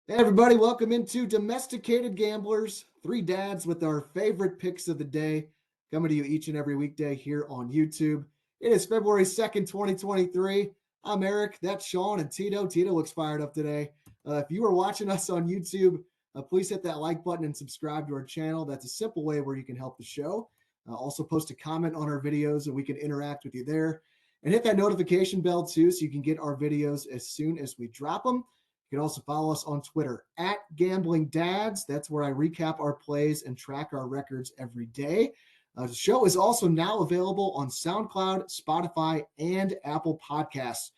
Hey everybody, welcome into Domesticated Gamblers. Three dads with our favorite picks of the day, coming to you each and every weekday here on YouTube. It is February 2nd, 2023. I'm Eric, that's Shawn, and Tito. Tito looks fired up today. If you are watching us on YouTube, please hit that like button and subscribe to our channel. That's a simple way where you can help the show. Also post a comment on our videos and we can interact with you there. And hit that notification bell too so you can get our videos as soon as we drop them. You can also follow us on Twitter at Gambling Dads. That's where I recap our plays and track our records every day. The show is also now available on SoundCloud, Spotify, and Apple Podcasts.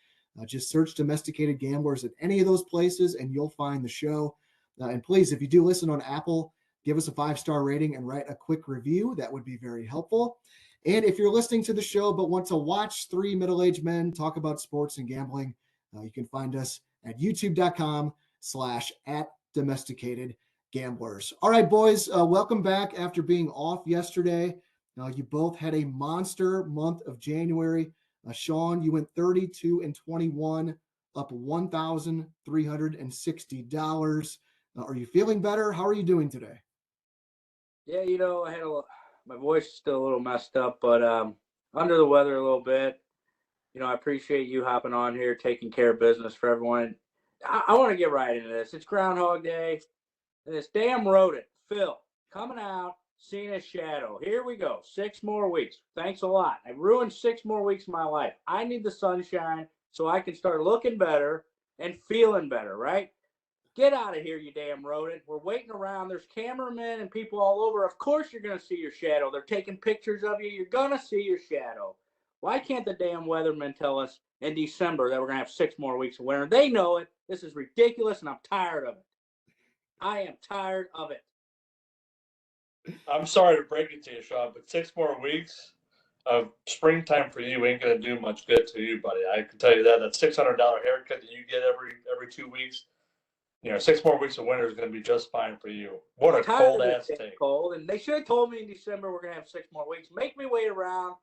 Just search Domesticated Gamblers at any of those places and you'll find the show. And please, if you do listen on Apple, give us a 5-star rating and write a quick review. That would be very helpful. And if you're listening to the show but want to watch three middle-aged men talk about sports and gambling, you can find us at youtube.com/@domesticated gamblers. All right, boys, welcome back after being off yesterday. You both had a monster month of January. Shawn, you went 32-21, up $1,360. Are you feeling better? How are you doing today? Yeah, my voice is still a little messed up, but under the weather a little bit. I appreciate you hopping on here, taking care of business for everyone. I want to get right into this. It's Groundhog Day. And this damn rodent, Phil, coming out, seeing his shadow. Here we go. 6 more weeks. Thanks a lot. I ruined 6 more weeks of my life. I need the sunshine so I can start looking better and feeling better, right? Get out of here, you damn rodent. We're waiting around. There's cameramen and people all over. Of course you're going to see your shadow. They're taking pictures of you. You're going to see your shadow. Why can't the damn weathermen tell us in December that we're going to have 6 more weeks of winter? They know it. This is ridiculous, and I'm tired of it. I am tired of it. I'm sorry to break it to you, Shawn, but 6 more weeks of springtime for you ain't going to do much good to you, buddy. I can tell you that. That $600 haircut that you get every 2 weeks, 6 more weeks of winter is going to be just fine for you. What a cold-ass take. Cold, and they should have told me in December we're going to have 6 more weeks. Make me wait around.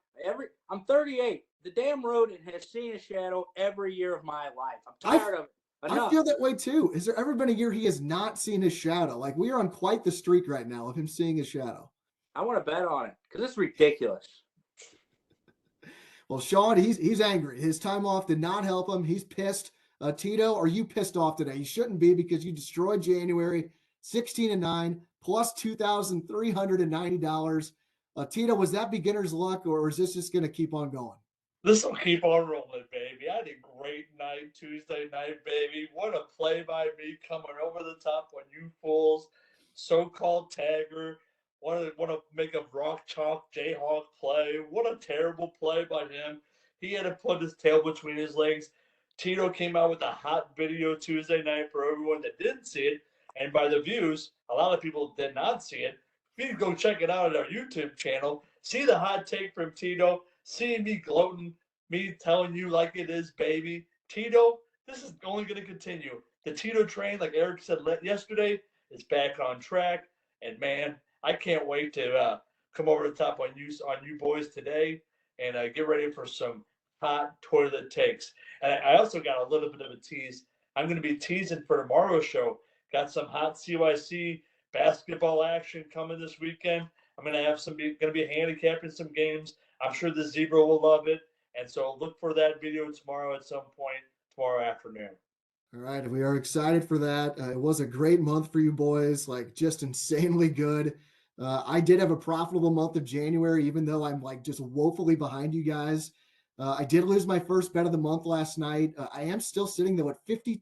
I'm 38. The damn rodent has seen a shadow every year of my life. I'm tired of it. Enough. I feel that way too. Has there ever been a year he has not seen his shadow? Like, we are on quite the streak right now of him seeing his shadow. I want to bet on it because it's ridiculous. Well, Shawn, he's angry. His time off did not help him. He's pissed. Tito, are you pissed off today? You shouldn't be because you destroyed January 16-9 plus $2,390. Tito, was that beginner's luck or is this just going to keep on going? This will keep on rolling, baby. I had a great night Tuesday night, baby. What a play by me coming over the top on you fools. So-called tagger. Want to make a rock chalk Jayhawk play. What a terrible play by him. He had to put his tail between his legs. Tito came out with a hot video Tuesday night for everyone that didn't see it. And by the views, a lot of people did not see it. Please go check it out on our YouTube channel. See the hot take from Tito. Seeing me gloating, me telling you like it is, baby. Tito, this is only going to continue. The Tito train, like Eric said yesterday, is back on track. And man, I can't wait to come over the top on you boys today and get ready for some hot toilet takes. And I also got a little bit of a tease. I'm going to be teasing for tomorrow's show. Got some hot CYC basketball action coming this weekend. I'm going to have going to be handicapping some games. I'm sure the Zebra will love it. And so look for that video tomorrow at some point tomorrow afternoon. All right. We are excited for that. It was a great month for you boys, like just insanely good. I did have a profitable month of January, even though I'm like just woefully behind you guys. I did lose my first bet of the month last night. I am still sitting though at 58%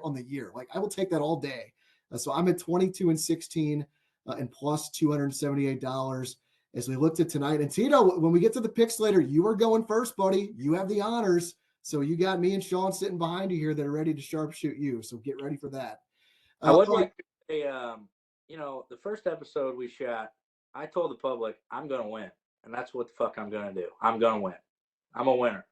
on the year. Like I will take that all day. So I'm at 22-16 and plus $278 as we looked at tonight. And Tito, when we get to the picks later, you are going first, buddy. You have the honors. So you got me and Shawn sitting behind you here that are ready to sharpshoot you. So get ready for that. I would like to say, the first episode we shot, I told the public I'm going to win. And that's what the fuck I'm going to do. I'm going to win. I'm a winner.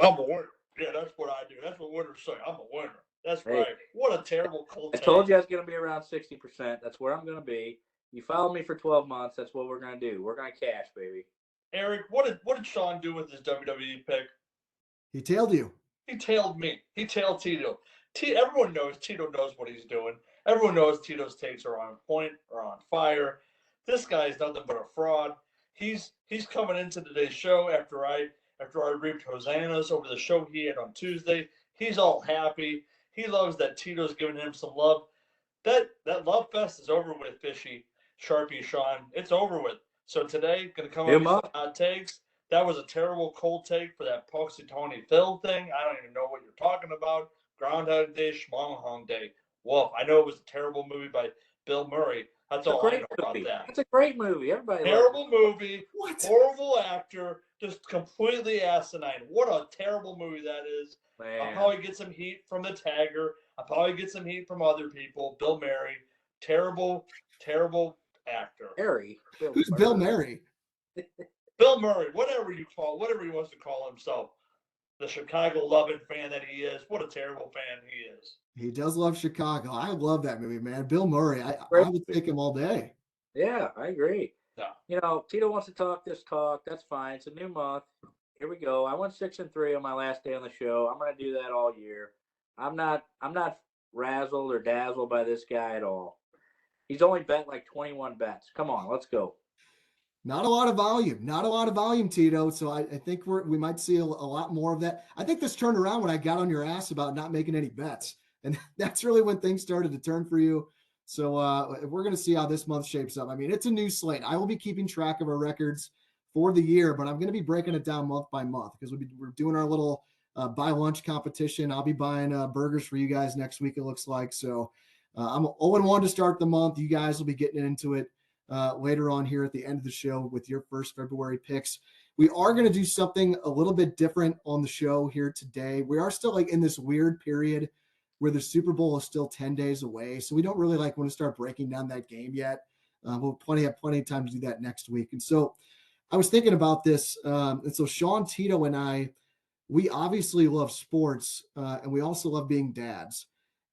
I'm a winner. Yeah, that's what I do. That's what winners say. I'm a winner. That's right. What a terrible cold I told you I was going to be around 60%. That's where I'm going to be. You follow me for 12 months. That's what we're going to do. We're going to cash, baby. Eric, what did Shawn do with his WWE pick? He tailed you. He tailed me. He tailed Tito. Everyone knows Tito knows what he's doing. Everyone knows Tito's takes are on point or on fire. This guy is nothing but a fraud. He's coming into today's show after I reaped hosannas over the show he had on Tuesday. He's all happy. He loves that Tito's giving him some love. That love fest is over with, Fishy, Sharpie, Shawn. It's over with. So today, gonna come up with some hot takes. That was a terrible cold take for that Punxsutawney Phil thing. I don't even know what you're talking about. Groundhog Day, Schmong Day. Wolf. I know it was a terrible movie by Bill Murray. That's all I know about that. It's a great movie. Everybody terrible movie. What? Horrible actor. Just completely asinine. What a terrible movie that is. Man. I'll probably get some heat from the tagger. I'll probably get some heat from other people. Bill Murray. Terrible, terrible actor. Who's Bill Murray? Bill Murray, whatever he wants to call himself. The Chicago loving fan that he is. What a terrible fan he is. He does love Chicago. I love that movie, man. Bill Murray. I would take him all day. Yeah, I agree. No. You know, Tito wants to talk this talk. That's fine. It's a new month. Here we go. I went 6-3 on my last day on the show. I'm going to do that all year. I'm not razzled or dazzled by this guy at all. He's only bet like 21 bets. Come on, let's go. Not a lot of volume, Tito. So I think we might see a lot more of that. I think this turned around when I got on your ass about not making any bets. And that's really when things started to turn for you. So we're going to see how this month shapes up. I mean, it's a new slate. I will be keeping track of our records for the year, but I'm going to be breaking it down month by month because we're doing our little buy lunch competition. I'll be buying burgers for you guys next week, it looks like. So I'm 0-1 to start the month. You guys will be getting into it later on here at the end of the show with your first February picks. We are going to do something a little bit different on the show here today. We are still like in this weird period where the Super Bowl is still 10 days away. So we don't really want to start breaking down that game yet. We'll have plenty of time to do that next week. And so I was thinking about this. And so Shawn, Tito, and I, we obviously love sports and we also love being dads.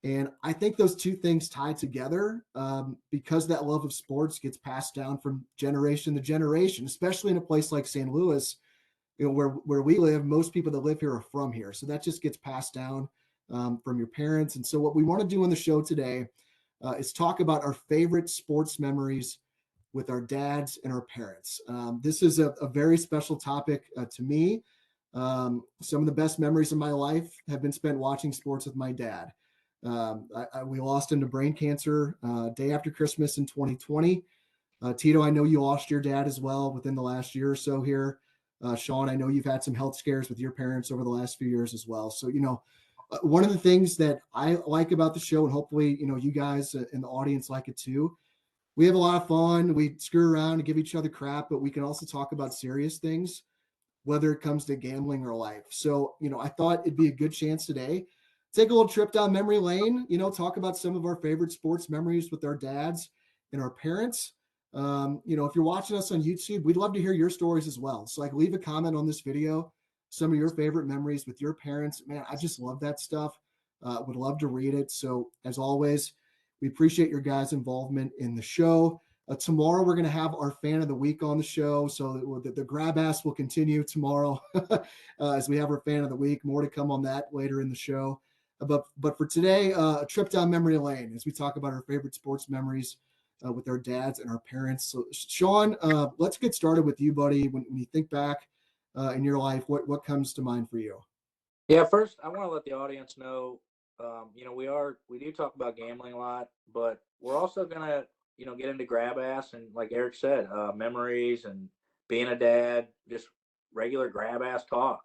And I think those two things tie together because that love of sports gets passed down from generation to generation, especially in a place like St. Louis, where we live. Most people that live here are from here. So that just gets passed down from your parents. And so what we want to do on the show today is talk about our favorite sports memories with our dads and our parents. This is a very special topic to me. Some of the best memories of my life have been spent watching sports with my dad. We lost him to brain cancer day after Christmas in 2020. Tito, I know you lost your dad as well within the last year or so here. Shawn, I know you've had some health scares with your parents over the last few years as well. So, one of the things that I like about the show, and hopefully, you guys in the audience like it too, we have a lot of fun. We screw around and give each other crap, but we can also talk about serious things, whether it comes to gambling or life. So, I thought it'd be a good chance today. Take a little trip down memory lane, talk about some of our favorite sports memories with our dads and our parents. If you're watching us on YouTube, we'd love to hear your stories as well. So leave a comment on this video, some of your favorite memories with your parents. Man, I just love that stuff. Would love to read it. So as always, we appreciate your guys' involvement in the show. Tomorrow, we're going to have our fan of the week on the show. So the grab ass will continue tomorrow as we have our fan of the week. More to come on that later in the show. But for today, a trip down memory lane as we talk about our favorite sports memories with our dads and our parents. So Shawn, let's get started with you, buddy. When you think back in your life, what comes to mind for you? Yeah, first I want to let the audience know, we do talk about gambling a lot, but we're also gonna, get into grab ass and like Eric said, memories and being a dad, just regular grab ass talk,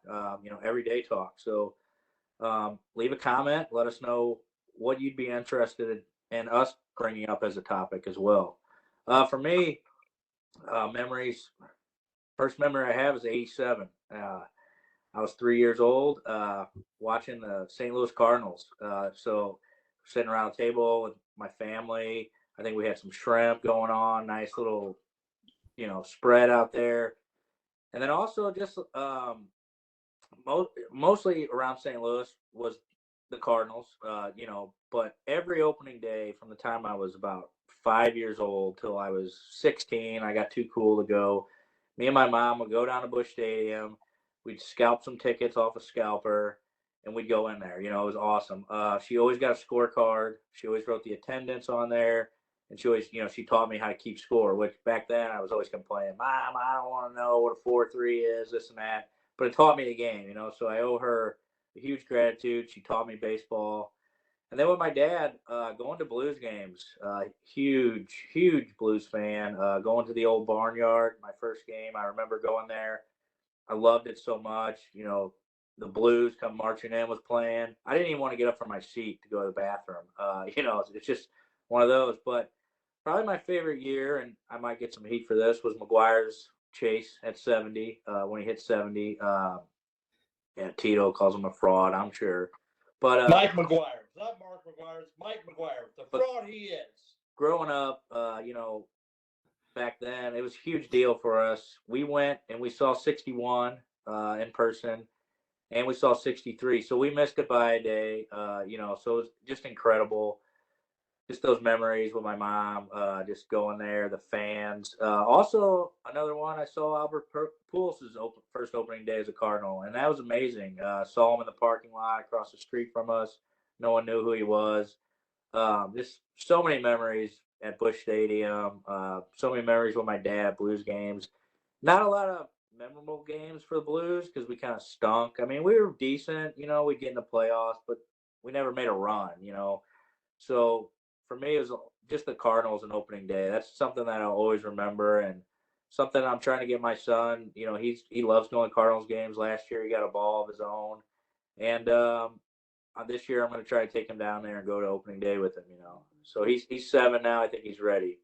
everyday talk. So leave a comment, let us know what you'd be interested in us bringing up as a topic as well. For me, memories. First memory I have is '87. I was 3 years old, watching the St. Louis Cardinals. So sitting around a table with my family. I think we had some shrimp going on, nice little, spread out there. And then also just mostly around St. Louis was the Cardinals, but every opening day from the time I was about 5 years old till I was 16, I got too cool to go. Me and my mom would go down to Busch Stadium. We'd scalp some tickets off a scalper, and we'd go in there. You know, it was awesome. She always got a scorecard. She always wrote the attendance on there. And she always, she taught me how to keep score, which back then I was always complaining, Mom, I don't want to know what a 4-3 is, this and that. But it taught me the game, so I owe her a huge gratitude. She taught me baseball. And then with my dad, going to Blues games, huge Blues fan, going to the old barnyard, my first game. I remember going there. I loved it so much. The Blues come marching in was playing. I didn't even want to get up from my seat to go to the bathroom. It's just one of those. But probably my favorite year, and I might get some heat for this, was McGuire's chase at 70. When he hit 70, Tito calls him a fraud, I'm sure. But Mike McGuire, not Mark McGuire, it's Mike McGuire, the fraud he is. Growing up, back then, it was a huge deal for us. We went and we saw 61 in person, and we saw 63. So we missed it by a day, so it was just incredible. Just those memories with my mom, just going there, the fans. Also, another one, I saw Albert Pujols' first opening day as a Cardinal, and that was amazing. Saw him in the parking lot across the street from us. No one knew who he was. Just so many memories at Busch Stadium. So many memories with my dad at Blues games. Not a lot of memorable games for the Blues because we kind of stunk. I mean, we were decent. We'd get in the playoffs, but we never made a run, So for me, it was just the Cardinals and opening day. That's something that I'll always remember, and something I'm trying to get my son. He loves going to Cardinals games. Last year, he got a ball of his own, and this year I'm going to try to take him down there and go to opening day with him. So he's 7 now. I think he's ready.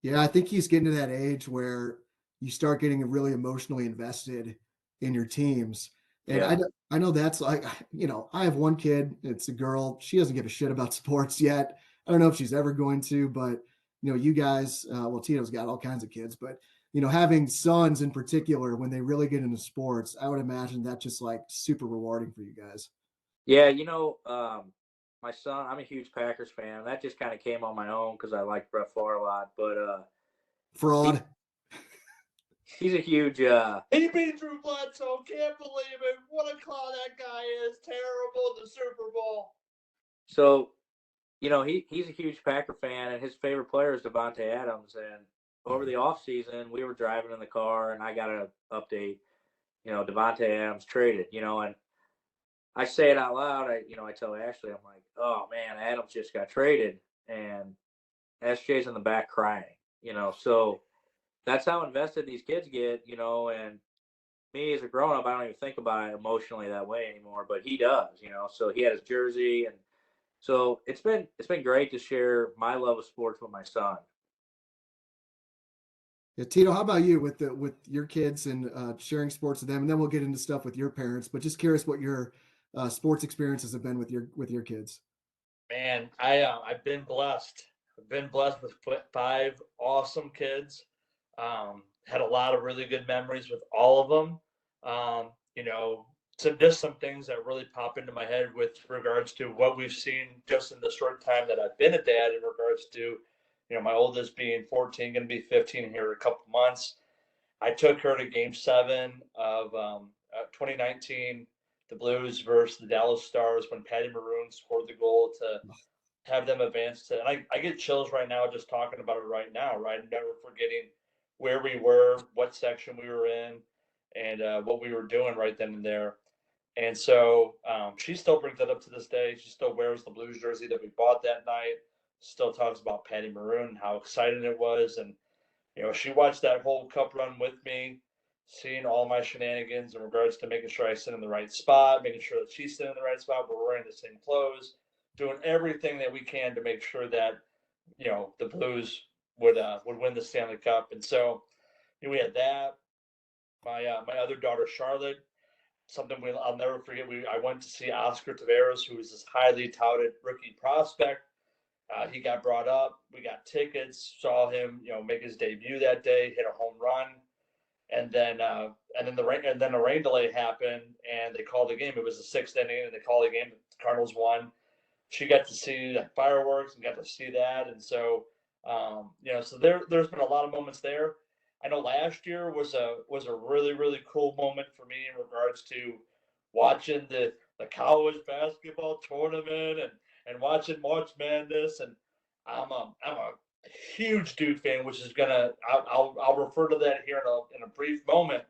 Yeah, I think he's getting to that age where you start getting really emotionally invested in your teams. And Yeah. I know that's like, I have one kid, it's a girl. She doesn't give a shit about sports yet. I don't know if she's ever going to, but you guys, well, Tito's got all kinds of kids, but having sons in particular, when they really get into sports, I would imagine that's just like super rewarding for you guys. Yeah, my son, I'm a huge Packers fan. That just kind of came on my own because I like Brett Favre a lot. But Fraud. he's a huge. He beat Drew Bledsoe. Can't believe it. What a clown that guy is. Terrible. The Super Bowl. So, he's a huge Packer fan, and his favorite player is Davante Adams. And over the offseason, we were driving in the car, and I got an update. Davante Adams traded. And I say it out loud. I tell Ashley, I'm like, oh man, Adams just got traded, and SJ's in the back crying. So that's how invested these kids get. And me as a grown up, I don't even think about it emotionally that way anymore, but he does. So he had his jersey, and so it's been great to share my love of sports with my son. Yeah, Tito, how about you with your kids and sharing sports with them, and then we'll get into stuff with your parents. But just curious what your sports experiences have been with your kids. Man, I've been blessed. I've been blessed with 5 awesome kids. Had a lot of really good memories with all of them. Just some things that really pop into my head with regards to what we've seen just in the short time that I've been a dad. In regards to, my oldest being 14, going to be 15 here in a couple months. I took her to Game 7 of 2019, the Blues versus the Dallas Stars, when Patty Maroon scored the goal to have them advance to. And I get chills right now just talking about it right now. Right, never forgetting where we were, what section we were in, and what we were doing right then and there. And so she still brings it up to this day. She still wears the Blues jersey that we bought that night. Still talks about Patty Maroon and how exciting it was. And she watched that whole cup run with me, seeing all my shenanigans in regards to making sure I sit in the right spot, making sure that she's sitting in the right spot. We're wearing the same clothes, doing everything that we can to make sure that the Blues would win the Stanley Cup. And so we had that. My other daughter Charlotte, something I'll never forget. I went to see Oscar Taveras, who was this highly touted rookie prospect. He got brought up. We got tickets. Saw him, make his debut that day. Hit a home run, and then the rain delay happened, and they called the game. It was the 6th inning, and they called the game. The Cardinals won. She got to see the fireworks and got to see that, and so so there's been a lot of moments there. I know last year was a really, really cool moment for me in regards to watching the the college basketball tournament and watching March Madness. And I'm a huge Duke fan, which is I'll refer to that here in a brief moment.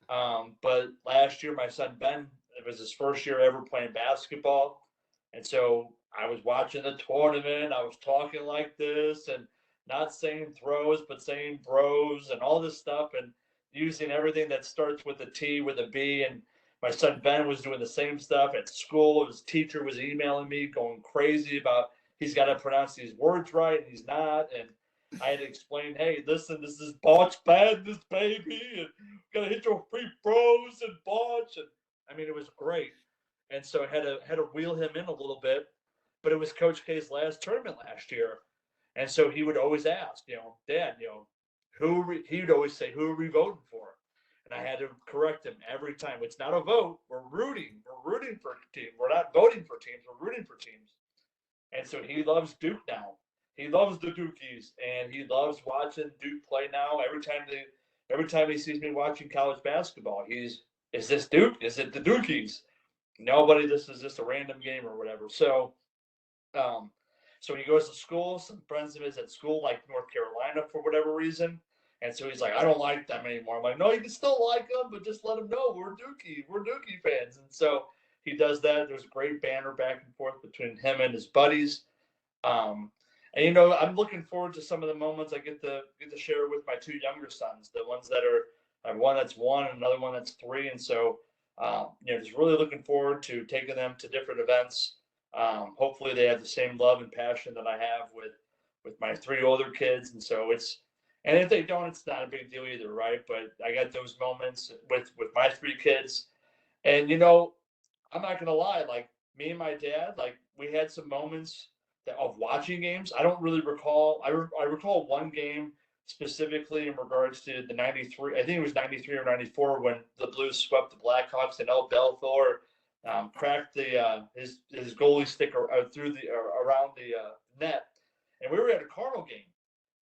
But last year, my son Ben, it was his first year ever playing basketball, and so I was watching the tournament. I was talking like this and not saying throws, but saying bros and all this stuff, and using everything that starts with a T with a B. And my son Ben was doing the same stuff at school. His teacher was emailing me, going crazy about he's got to pronounce these words right, and he's not. And I had to explain, hey, listen, this is Botch Badness, baby, and gotta hit your free throws and Botch. And I mean, it was great. And so I had to wheel him in a little bit, but it was Coach K's last tournament last year. And so he would always ask, Dad, he would always say, who are we voting for? And I had to correct him every time. It's not a vote. We're rooting. We're rooting for a team. We're not voting for teams. We're rooting for teams. And so he loves Duke now. He loves the Dukies, and he loves watching Duke play now. Every time he sees me watching college basketball, is this Duke? Is it the Dukies? Nobody. This is just a random game or whatever. So, so he goes to school. Some friends of his at school like North Carolina for whatever reason, and so he's like, I don't like them anymore. I'm like, no, you can still like them, but just let them know we're Dookie fans. And so he does that. There's a great banter back and forth between him and his buddies. And I'm looking forward to some of the moments I get to share with my two younger sons, the ones that are one that's 1 and another one that's 3. And so, just really looking forward to taking them to different events. Hopefully they have the same love and passion that I have with my 3 older kids. And so and if they don't, it's not a big deal either, right? But I got those moments with my 3 kids. And, I'm not going to lie, like me and my dad, like we had some moments of watching games. I don't really recall. I recall one game specifically in regards to the 93. I think it was 93 or 94 when the Blues swept the Blackhawks and El Belfour cracked his goalie stick through around the net. And we were at a Cardinal game.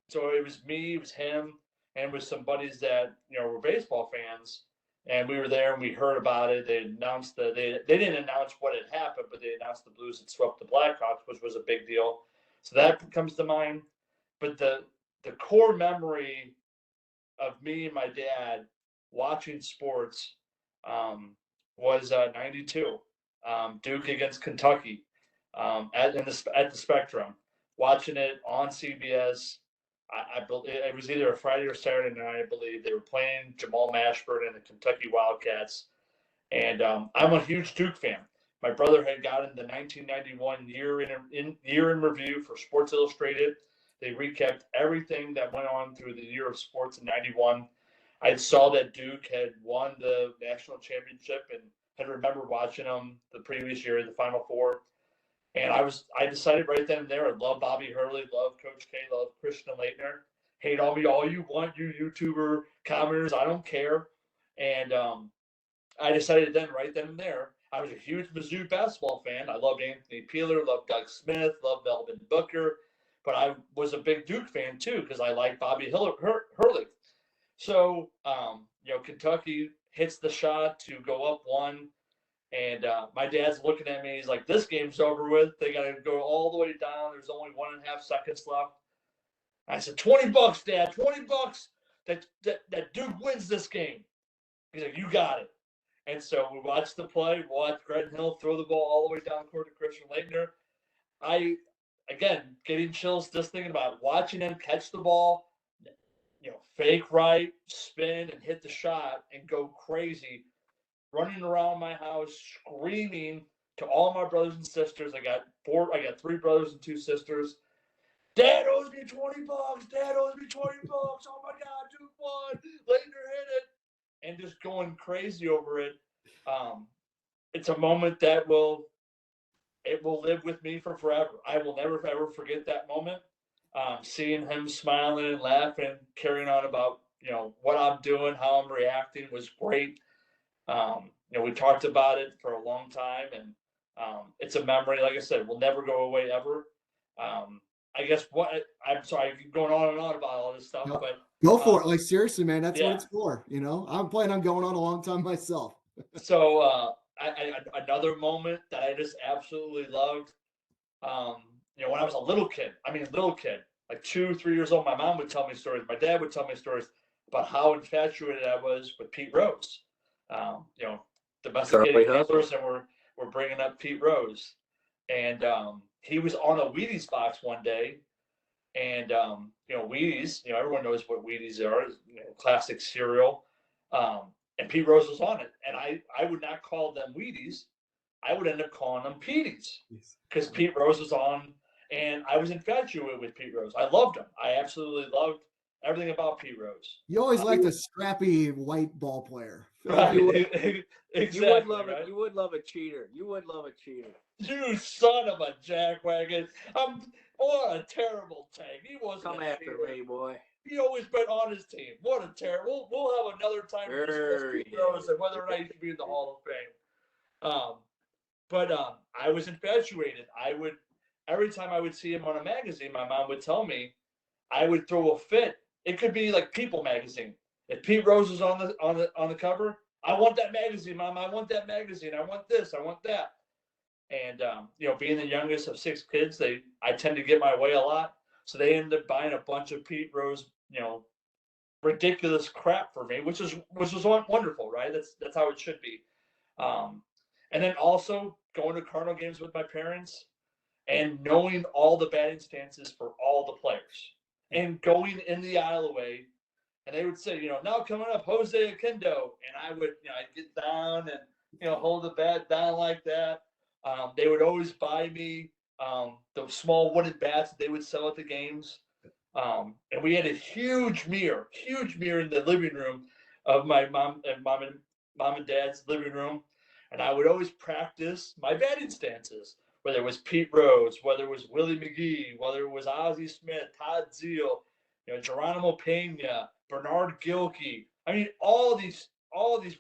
So it was me, it was him, and with some buddies that were baseball fans. And we were there and we heard about it. They announced they didn't announce what had happened, but they announced the Blues had swept the Blackhawks, which was a big deal. So that comes to mind. But the core memory of me and my dad watching sports was 92, Duke against Kentucky at the Spectrum, watching it on CBS. I believe it was either a Friday or Saturday night. I believe they were playing Jamal Mashburn and the Kentucky Wildcats, and I'm a huge Duke fan. My brother had gotten the 1991 year in review for Sports Illustrated. They recapped everything that went on through the year of sports in '91. I saw that Duke had won the national championship and had remembered watching them the previous year, the Final Four. And I decided right then and there, I love Bobby Hurley, love Coach K, love Christian Laettner. Hate on me all you want, you YouTuber commenters. I don't care. And I decided right then and there, I was a huge Mizzou basketball fan. I loved Anthony Peeler, loved Doug Smith, loved Melvin Booker. But I was a big Duke fan too because I liked Bobby Hurley. So, Kentucky hits the shot to go up 1. And my dad's looking at me. He's like, this game's over with. They got to go all the way down. There's only 1.5 seconds left. I said, $20, Dad, $20 that Duke wins this game. He's like, you got it. And so we watched the play, watched Gretton Hill throw the ball all the way down court to Christian Laettner. Again, getting chills just thinking about watching him catch the ball, fake right, spin, and hit the shot and go crazy. Running around my house, screaming to all my brothers and sisters. I got 3 brothers and 2 sisters. Dad owes me $20. Dad owes me $20. Oh my God, Duke won. Laettner hit it, and just going crazy over it. It's a moment that will live with me for forever. I will never ever forget that moment. Seeing him smiling and laughing, carrying on about what I'm doing, how I'm reacting was great. We talked about it for a long time, and it's a memory, like I said, will never go away ever. I guess I'm sorry, I keep going on and on about all this stuff, but go for it. Like seriously, man, that's yeah. what it's for. I'm planning on going on a long time myself. So another moment that I just absolutely loved. When I was a little kid, like 2, 3 years old, my mom would tell me stories. My dad would tell me stories about how infatuated I was with Pete Rose. Domesticated gamblers, and we're bringing up Pete Rose, and he was on a Wheaties box one day, and Wheaties, everyone knows what Wheaties are, classic cereal, and Pete Rose was on it, and I would not call them Wheaties, I would end up calling them Peaties, because Pete Rose was on, and I was infatuated with Pete Rose. I loved him. I absolutely loved everything about Pete Rose. You always liked a scrappy white ball player. Right. Exactly. You would love right? it. You would love a cheater. You would love a cheater. You son of a jackwagon. What a terrible tank. He wasn't Come after me, boy. He always been on his team. What a terrible. We'll have another time to discuss Pete Rose and whether or not he should be in the Hall of Fame. But I was infatuated. Every time I would see him on a magazine, my mom would tell me, I would throw a fit. It could be like People magazine. If Pete Rose is on the cover, I want that magazine, Mom. I want that magazine. I want this. I want that. And being the youngest of 6 kids, I tend to get my way a lot. So they ended up buying a bunch of Pete Rose, ridiculous crap for me, which was wonderful, right? That's how it should be. And then also going to Cardinal games with my parents and knowing all the batting stances for all the players and going in the aisleway. And they would say, now coming up, Jose Akindo. And I would, I'd get down and, hold the bat down like that. They would always buy me those small wooden bats that they would sell at the games. And we had a huge mirror in the living room of my mom and dad's living room. And I would always practice my batting stances, whether it was Pete Rose, whether it was Willie McGee, whether it was Ozzie Smith, Todd Zeal, Geronimo Pena, Bernard Gilkey. I mean, all these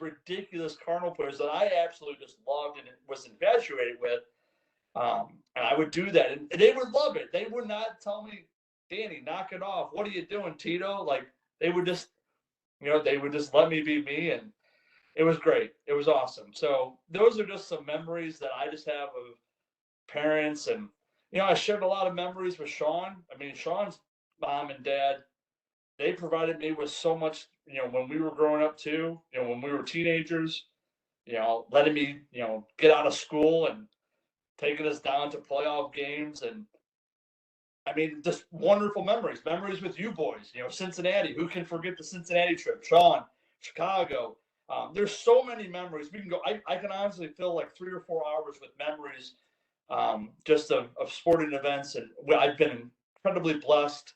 ridiculous Cardinal players that I absolutely just loved and was infatuated with. And I would do that, and they would love it. They would not tell me, Danny, knock it off. What are you doing, Tito? Like, they would just let me be me, and it was great. It was awesome. So those are just some memories that I just have of parents, and I shared a lot of memories with Shawn. I mean, Shawn's mom and dad, they provided me with so much, when we were growing up too, when we were teenagers, letting me, get out of school and taking us down to playoff games. And I mean, just wonderful memories with you boys, Cincinnati. Who can forget the Cincinnati trip? Shawn, Chicago. There's so many memories. We can go, I can honestly fill like 3 or 4 hours with memories, just of sporting events. And I've been incredibly blessed,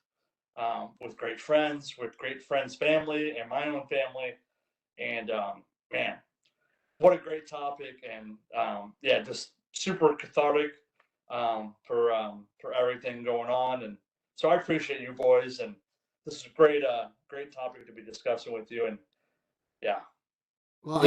with great friends, family, and my own family. And man, what a great topic. And just super cathartic, for everything going on. And so I appreciate you boys. And this is a great topic to be discussing with you. And yeah. Well,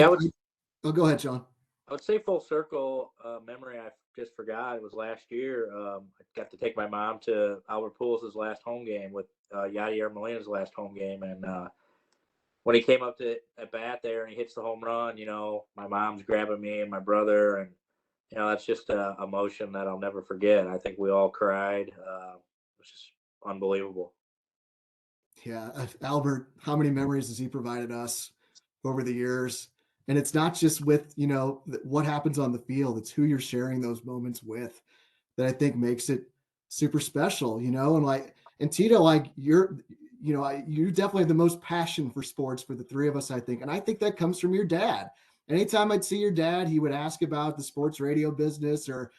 go ahead, Shawn. I would say full circle memory I just forgot. It was last year. I got to take my mom to Albert Pujols' last home game with Yadier Molina's last home game. And when he came up to at bat there and he hits the home run, my mom's grabbing me and my brother. And, that's just a emotion that I'll never forget. I think we all cried. It was just unbelievable. Yeah. Albert, how many memories has he provided us over the years? And it's not just with, what happens on the field. It's who you're sharing those moments with that I think makes it super special, and Tito, you definitely have the most passion for sports for the 3 of us, I think. And I think that comes from your dad. Anytime I'd see your dad, he would ask about the sports radio business or,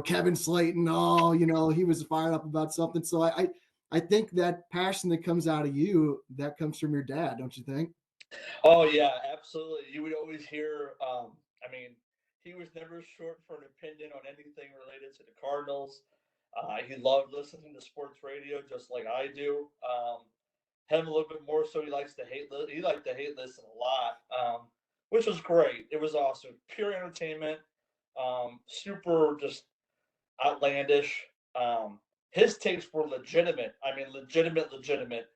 Kevin Slayton. Oh, he was fired up about something. So I think that passion that comes out of you, that comes from your dad. Don't you think? Oh yeah, absolutely. You would always hear, he was never short for an opinion on anything related to the Cardinals. He loved listening to sports radio just like I do. Him a little bit more so. He liked to hate listen a lot, which was great. It was awesome, pure entertainment, super just outlandish. His takes were legitimate. I mean, legitimate.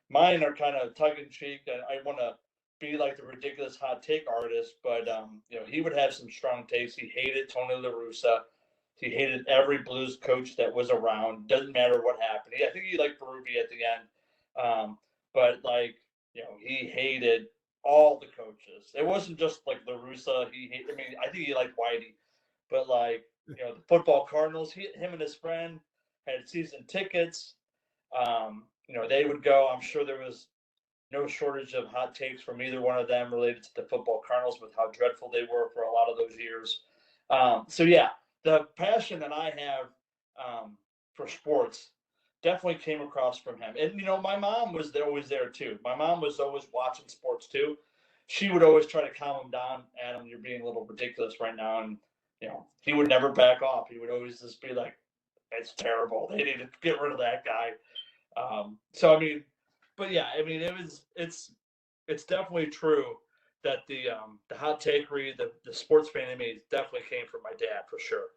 Mine are kind of tongue in cheek, and I want to be like the ridiculous hot take artist, but he would have some strong takes. He hated Tony La Russa. He hated every Blues coach that was around. Doesn't matter what happened. I think he liked Berube at the end, but he hated all the coaches. It wasn't just like La Russa. I think he liked Whitey, but the football Cardinals. Him and his friend had season tickets. They would go. I'm sure there was no shortage of hot takes from either one of them related to the football Cardinals with how dreadful they were for a lot of those years. The passion that I have for sports definitely came across from him. And, my mom was always there too. My mom was always watching sports too. She would always try to calm him down. Adam, you're being a little ridiculous right now. And, he would never back off. He would always just be like, it's terrible. They need to get rid of that guy. It's definitely true that the hot takery, the sports fan in me definitely came from my dad for sure.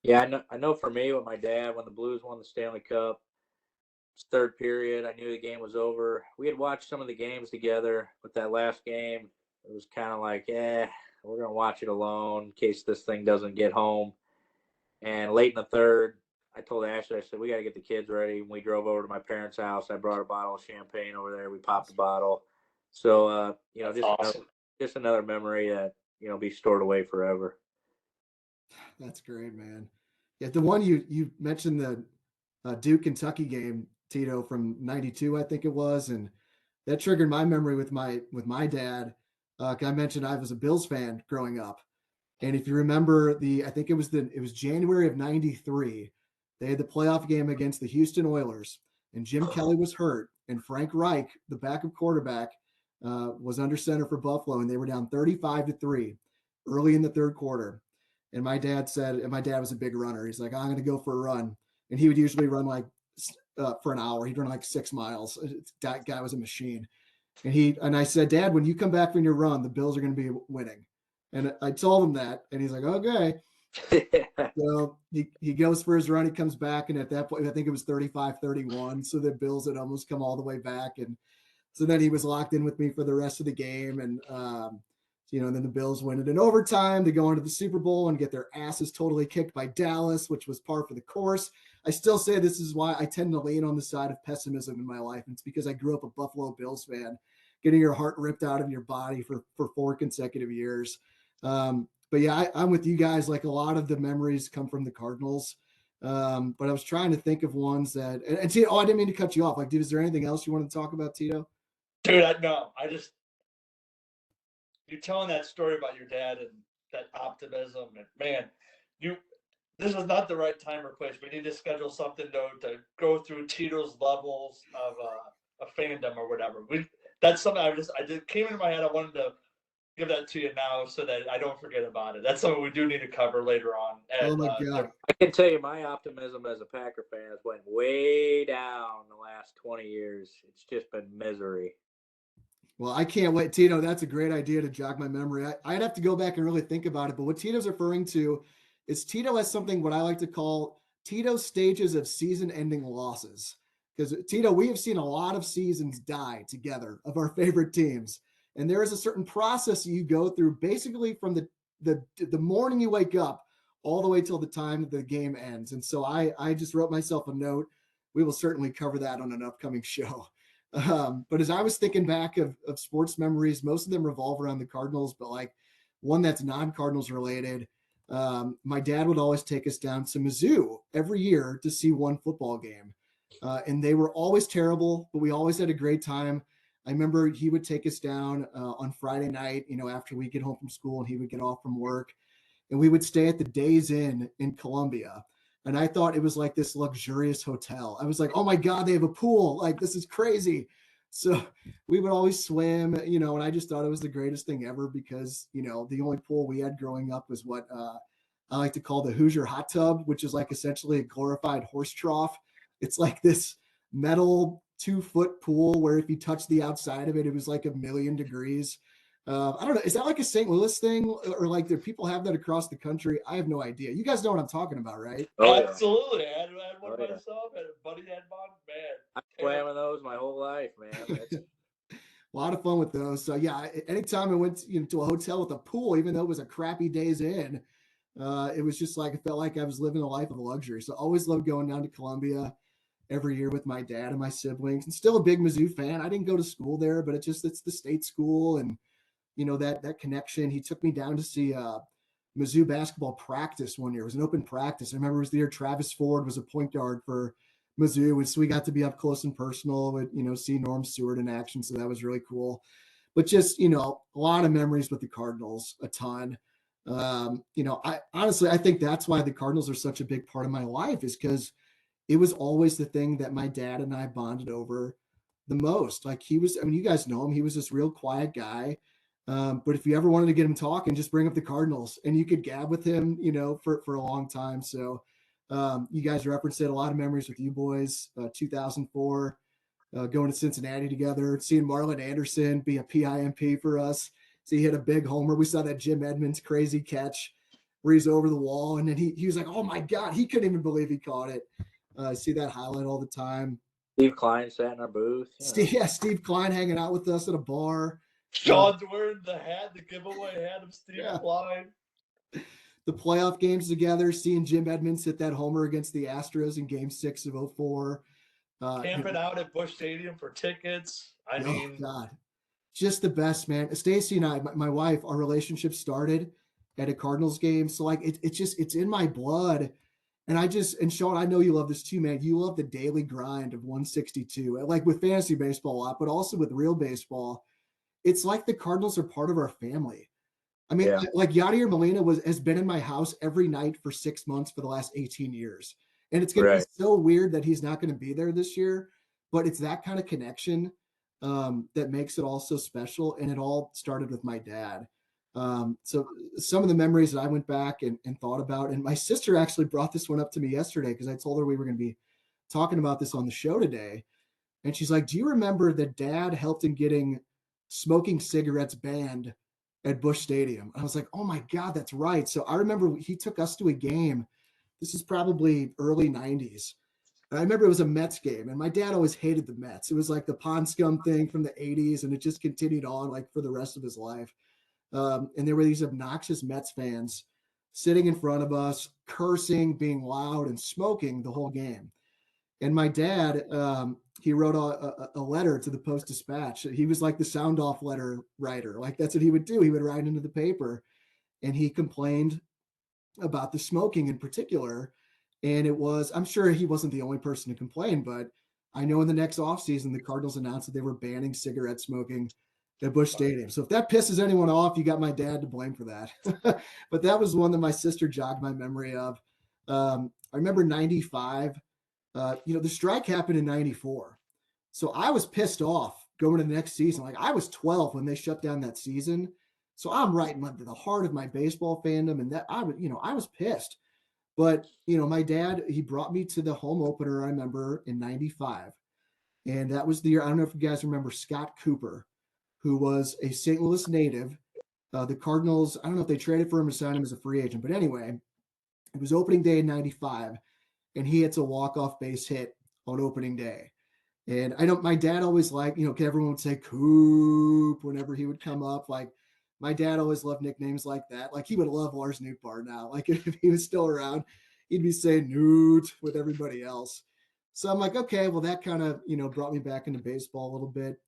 Yeah, I know for me with my dad, when the Blues won the Stanley Cup, third period, I knew the game was over. We had watched some of the games together, but that last game, it was kind of like, we're going to watch it alone in case this thing doesn't get home. And late in the third, I told Ashley, I said, we got to get the kids ready. And we drove over to my parents' house. I brought a bottle of champagne over there. We popped the bottle. So, That's awesome. just another memory that, be stored away forever. That's great, man. Yeah, the one you mentioned, the Duke Kentucky game, Tito, from '92, I think it was, and that triggered my memory with my dad. I mentioned I was a Bills fan growing up, and if you remember I think it was January of '93. They had the playoff game against the Houston Oilers, and Jim Kelly was hurt, and Frank Reich, the backup quarterback, was under center for Buffalo, and they were down 35-3 early in the third quarter. And my dad was a big runner. He's like, I'm going to go for a run. And he would usually run for an hour. He'd run 6 miles. That guy was a machine. And I said, Dad, when you come back from your run, the Bills are going to be winning. And I told him that, and he's like, okay. So he goes for his run. He comes back, and at that point, I think it was 35-31. So the Bills had almost come all the way back. And so then he was locked in with me for the rest of the game. And, and then the Bills win it in overtime. They go into the Super Bowl and get their asses totally kicked by Dallas, which was par for the course. I still say this is why I tend to lean on the side of pessimism in my life. And it's because I grew up a Buffalo Bills fan, getting your heart ripped out of your body for 4 consecutive years. But yeah, I'm with you guys. Like, a lot of the memories come from the Cardinals. But I was trying to think of ones that, and Tito, I didn't mean to cut you off. Like, is there anything else you want to talk about, Tito? Dude, you're telling that story about your dad and that optimism, and man, this is not the right time or place. We need to schedule something to go through Tito's levels of fandom or whatever. That's something came into my head. I wanted to give that to you now so that I don't forget about it. That's something we do need to cover later on. And, oh my God. I can tell you my optimism as a Packer fan has went way down the last 20 years. It's just been misery. Well, I can't wait. Tito, that's a great idea to jog my memory. I'd have to go back and really think about it. But what Tito's referring to is Tito has something what I like to call Tito's stages of season-ending losses. Because, Tito, we have seen a lot of seasons die together of our favorite teams. And there is a certain process you go through basically from the morning you wake up all the way till the time the game ends. And so I just wrote myself a note. We will certainly cover that on an upcoming show. But as I was thinking back of sports memories, most of them revolve around the Cardinals, but like one that's non-Cardinals related. My dad would always take us down to Mizzou every year to see one football game. And they were always terrible, but we always had a great time. I remember he would take us down on Friday night, after we get home from school, and he would get off from work, and we would stay at the Days Inn in Columbia. And I thought it was like this luxurious hotel. I was like, oh my God, they have a pool. Like, this is crazy. So we would always swim, and I just thought it was the greatest thing ever because, the only pool we had growing up was what I like to call the Hoosier hot tub, which is like essentially a glorified horse trough. It's like this metal 2-foot pool where if you touch the outside of it, it was like 1,000,000 degrees. I don't know. Is that like a St. Louis thing, or like do people have that across the country? I have no idea. You guys know what I'm talking about, right? Oh, absolutely. I had one myself. Had a buddy had one. Man, I've played with those my whole life, man. A lot of fun with those. So yeah, anytime I went to a hotel with a pool, even though it was a crappy Days Inn, it was just like, it felt like I was living a life of luxury. So always loved going down to Columbia every year with my dad and my siblings, and still a big Mizzou fan. I didn't go to school there, but it's the state school, and that connection. He took me down to see Mizzou basketball practice one year. It was an open practice. I remember it was the year Travis Ford was a point guard for Mizzou, and so we got to be up close and personal with see Norm Stewart in action. So that was really cool. But just a lot of memories with the Cardinals, a ton. I honestly I think that's why the Cardinals are such a big part of my life, is because it was always the thing that my dad and I bonded over the most. Like, he was, I mean, you guys know him. He was this real quiet guy. But if you ever wanted to get him talking, just bring up the Cardinals and you could gab with him, for a long time. So you guys referenced it, a lot of memories with you boys, 2004, going to Cincinnati together, seeing Marlon Anderson be a PIMP for us. So he hit a big homer. We saw that Jim Edmonds crazy catch where he's over the wall. And then he was like, oh my God, he couldn't even believe he caught it. I see that highlight all the time. Steve Klein sat in our booth. Steve Klein hanging out with us at a bar. Shawn's wearing the hat, the giveaway hat of Steve Klein. The playoff games together, seeing Jim Edmonds hit that homer against the Astros in Game 6 of 2004. Camping out at Busch Stadium for tickets. I mean, God, just the best, man. Stacy and I, my wife, our relationship started at a Cardinals game. So like, it's in my blood. And Shawn, I know you love this too, man. You love the daily grind of 162, like with fantasy baseball a lot, but also with real baseball. It's like the Cardinals are part of our family. I mean, like Yadier Molina has been in my house every night for 6 months for the last 18 years. And it's going to be so weird that he's not going to be there this year, but it's that kind of connection that makes it all so special. And it all started with my dad. So some of the memories that I went back and thought about, and my sister actually brought this one up to me yesterday because I told her we were going to be talking about this on the show today. And she's like, do you remember that Dad helped in getting smoking cigarettes banned at Busch Stadium? I was like, oh my God, that's right. So I remember he took us to a game. This is probably early 90s. And I remember it was a Mets game, and my dad always hated the Mets. It was like the pond scum thing from the 80s, and it just continued on like for the rest of his life. And there were these obnoxious Mets fans sitting in front of us, cursing, being loud, and smoking the whole game. And my dad, he wrote a letter to the Post-Dispatch. He was like the sound off letter writer. Like, that's what he would do. He would write into the paper, and he complained about the smoking in particular. And I'm sure he wasn't the only person to complain, but I know in the next offseason, the Cardinals announced that they were banning cigarette smoking at Busch Stadium. So if that pisses anyone off, you got my dad to blame for that. But that was one that my sister jogged my memory of. I remember 95. The strike happened in 94. So I was pissed off going to the next season. Like, I was 12 when they shut down that season. So I'm right in the heart of my baseball fandom. And that I was pissed. But, my dad, he brought me to the home opener, I remember, in 95. And that was the year, I don't know if you guys remember Scott Cooper, who was a St. Louis native. The Cardinals, I don't know if they traded for him or signed him as a free agent. But anyway, it was opening day in 95. And he hits a walk-off base hit on opening day. And I know my dad always liked, everyone would say Coop whenever he would come up. Like, my dad always loved nicknames like that. Like, he would love Lars Nootbaar now. Like, if he was still around, he'd be saying Newt with everybody else. So I'm like, okay, well, that kind of, brought me back into baseball a little bit.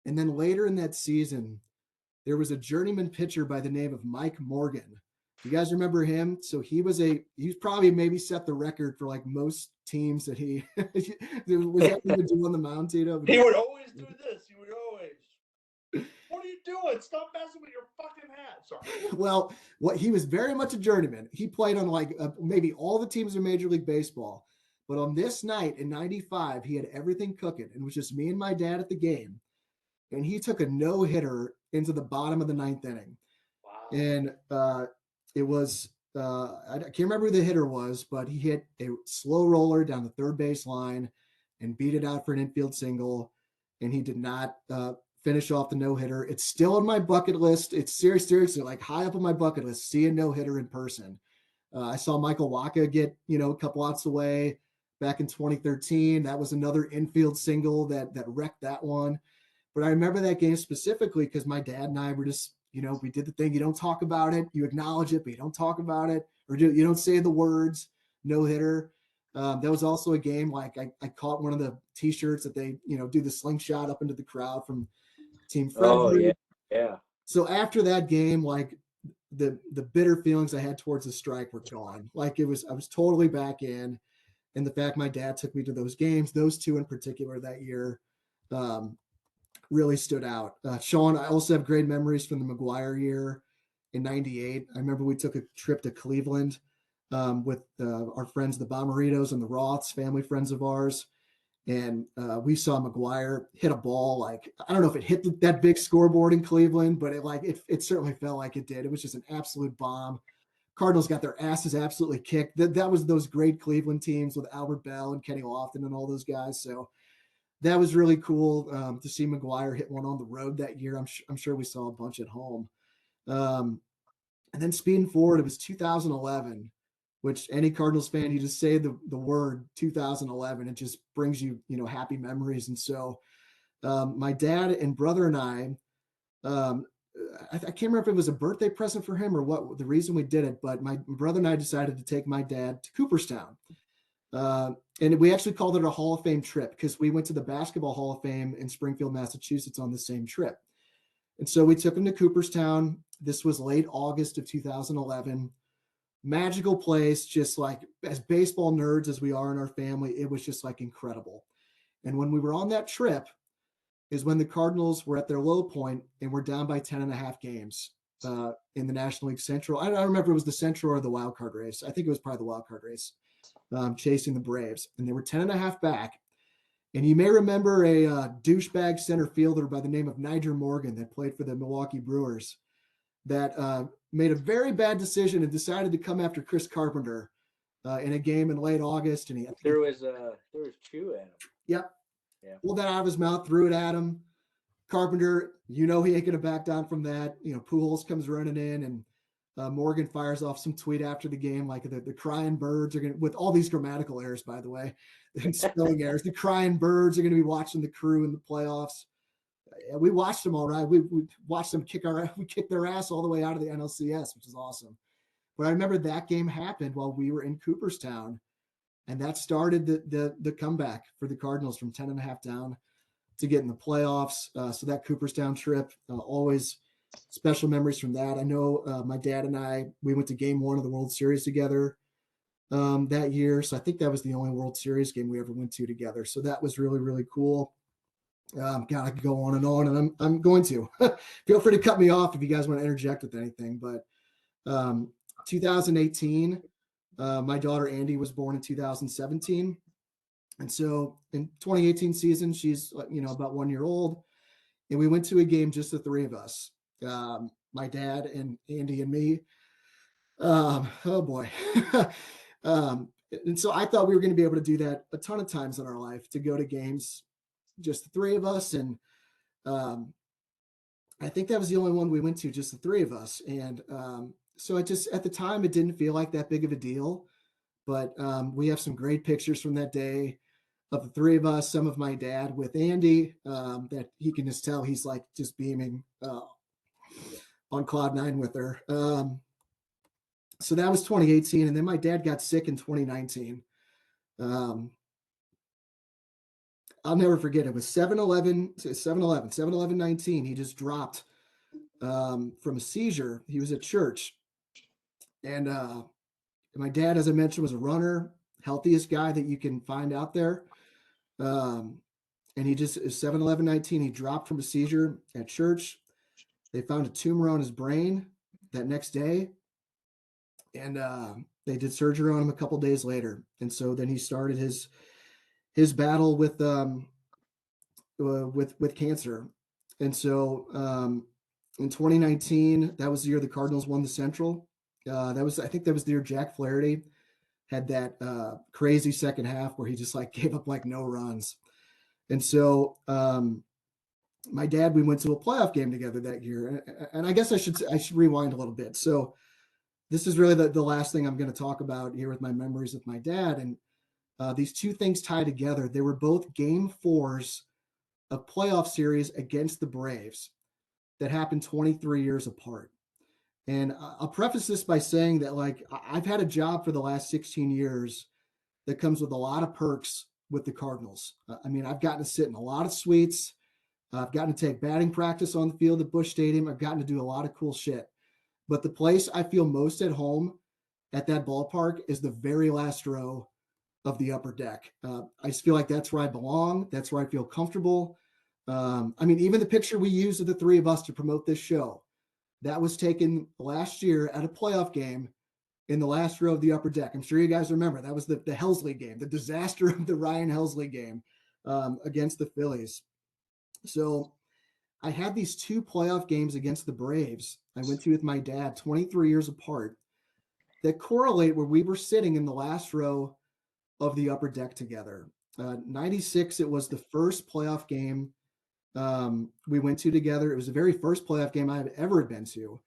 And then later in that season, there was a journeyman pitcher by the name of Mike Morgan. You guys remember him? So he's probably maybe set the record for like most teams that he was that he would do on the mound, Tito. He would always do this. He would always. What are you doing? Stop messing with your fucking hat. Sorry. Well, he was very much a journeyman. He played on like maybe all the teams in Major League Baseball. But on this night in 95, he had everything cooking. And it was just me and my dad at the game. And he took a no-hitter into the bottom of the ninth inning. Wow. And it was, I can't remember who the hitter was, but he hit a slow roller down the third base line and beat it out for an infield single. And he did not finish off the no-hitter. It's still on my bucket list. It's seriously like high up on my bucket list, see a no-hitter in person. I saw Michael Wacha get, a couple outs away back in 2013. That was another infield single that wrecked that one. But I remember that game specifically because my dad and I were just, we did the thing. You don't talk about it. You acknowledge it, but you don't talk about it, or you don't say the words no hitter. That was also a game like I caught one of the T-shirts that they, do the slingshot up into the crowd from Team Frederick. Oh yeah, yeah. So after that game, like the bitter feelings I had towards the strike were gone. Like I was totally back in, and the fact my dad took me to those games, those two in particular that year, really stood out. Shawn, I also have great memories from the McGuire year in '98. I remember we took a trip to Cleveland with our friends, the Bommeritos and the Roths, family friends of ours. And we saw McGuire hit a ball. Like, I don't know if it hit that big scoreboard in Cleveland, but it certainly felt like it did. It was just an absolute bomb. Cardinals got their asses absolutely kicked. That was those great Cleveland teams with Albert Bell and Kenny Lofton and all those guys. So that was really cool to see McGuire hit one on the road that year. I'm sure we saw a bunch at home. And then speeding forward, it was 2011, which any Cardinals fan, you just say the word 2011, it just brings you, happy memories. And so my dad and brother and I can't remember if it was a birthday present for him or what the reason we did it, but my brother and I decided to take my dad to Cooperstown. And we actually called it a Hall of Fame trip because we went to the Basketball Hall of Fame in Springfield, Massachusetts on the same trip. And so we took him to Cooperstown. This was late August of 2011. Magical place, just like as baseball nerds as we are in our family, it was just like incredible. And when we were on that trip is when the Cardinals were at their low point and were down by 10 and a half games in the National League Central. I don't remember if it was the Central or the wild card race. I think it was probably the wild card race, chasing the Braves. And they were 10 and a half back. And you may remember a douchebag center fielder by the name of Niger Morgan that played for the Milwaukee Brewers that made a very bad decision and decided to come after Chris Carpenter in a game in late August. And he threw his chew at him. Yep. Yeah. Pulled that out of his mouth, threw it at him. Carpenter, he ain't going to back down from that. Pujols comes running in, and Morgan fires off some tweet after the game, like the crying birds are going to, with all these grammatical errors, by the way, and spelling errors. The crying birds are going to be watching the Crew in the playoffs. We watched them all right. We watched them kick their ass all the way out of the NLCS, which is awesome. But I remember that game happened while we were in Cooperstown, and that started the comeback for the Cardinals from 10 and a half down to get in the playoffs. So that Cooperstown trip, always special memories from that. I know my dad and I, we went to game 1 of the World Series together that year. So I think that was the only World Series game we ever went to together. So that was really, really cool. God, I could go on, and I'm going to. Feel free to cut me off if you guys want to interject with anything. But 2018, my daughter Andy was born in 2017. And so in 2018 season, she's, about 1 year old. And we went to a game, just the three of us, my dad and Andy and me. Oh boy. And so I thought we were going to be able to do that a ton of times in our life, to go to games, just the three of us. And I think that was the only one we went to, just the three of us. And so at the time, it didn't feel like that big of a deal, but we have some great pictures from that day of the three of us, some of my dad with Andy, that he can just tell he's like just beaming on cloud 9 with her. So that was 2018. And then my dad got sick in 2019. I'll never forget. It was 7/11/19. He just dropped from a seizure. He was at church. And my dad, as I mentioned, was a runner, healthiest guy that you can find out there. And he just, 7/11/19, he dropped from a seizure at church. They found a tumor on his brain that next day. And they did surgery on him a couple days later. And so then he started his battle with cancer. And so in 2019, that was the year the Cardinals won the Central. I think that was the year Jack Flaherty had that crazy second half where he just gave up no runs. And so my dad, we went to a playoff game together that year. And I guess I should rewind a little bit. So this is really the last thing I'm going to talk about here with my memories with my dad. And these two things tie together. They were both game 4s a playoff series against the Braves that happened 23 years apart. And I'll preface this by saying that, like, I've had a job for the last 16 years that comes with a lot of perks with the Cardinals. I mean, I've gotten to sit in a lot of suites. I've gotten to take batting practice on the field at Busch Stadium. I've gotten to do a lot of cool shit. But the place I feel most at home at that ballpark is the very last row of the upper deck. I just feel like that's where I belong. That's where I feel comfortable. I mean, even the picture we used of the three of us to promote this show, that was taken last year at a playoff game in the last row of the upper deck. I'm sure you guys remember that was the Helsley game, the disaster of the Ryan Helsley game against the Phillies. So I had these two playoff games against the Braves I went to with my dad, 23 years apart, that correlate where we were sitting in the last row of the upper deck together. 96, it was the first playoff game we went to together. It was the very first playoff game I've ever been to.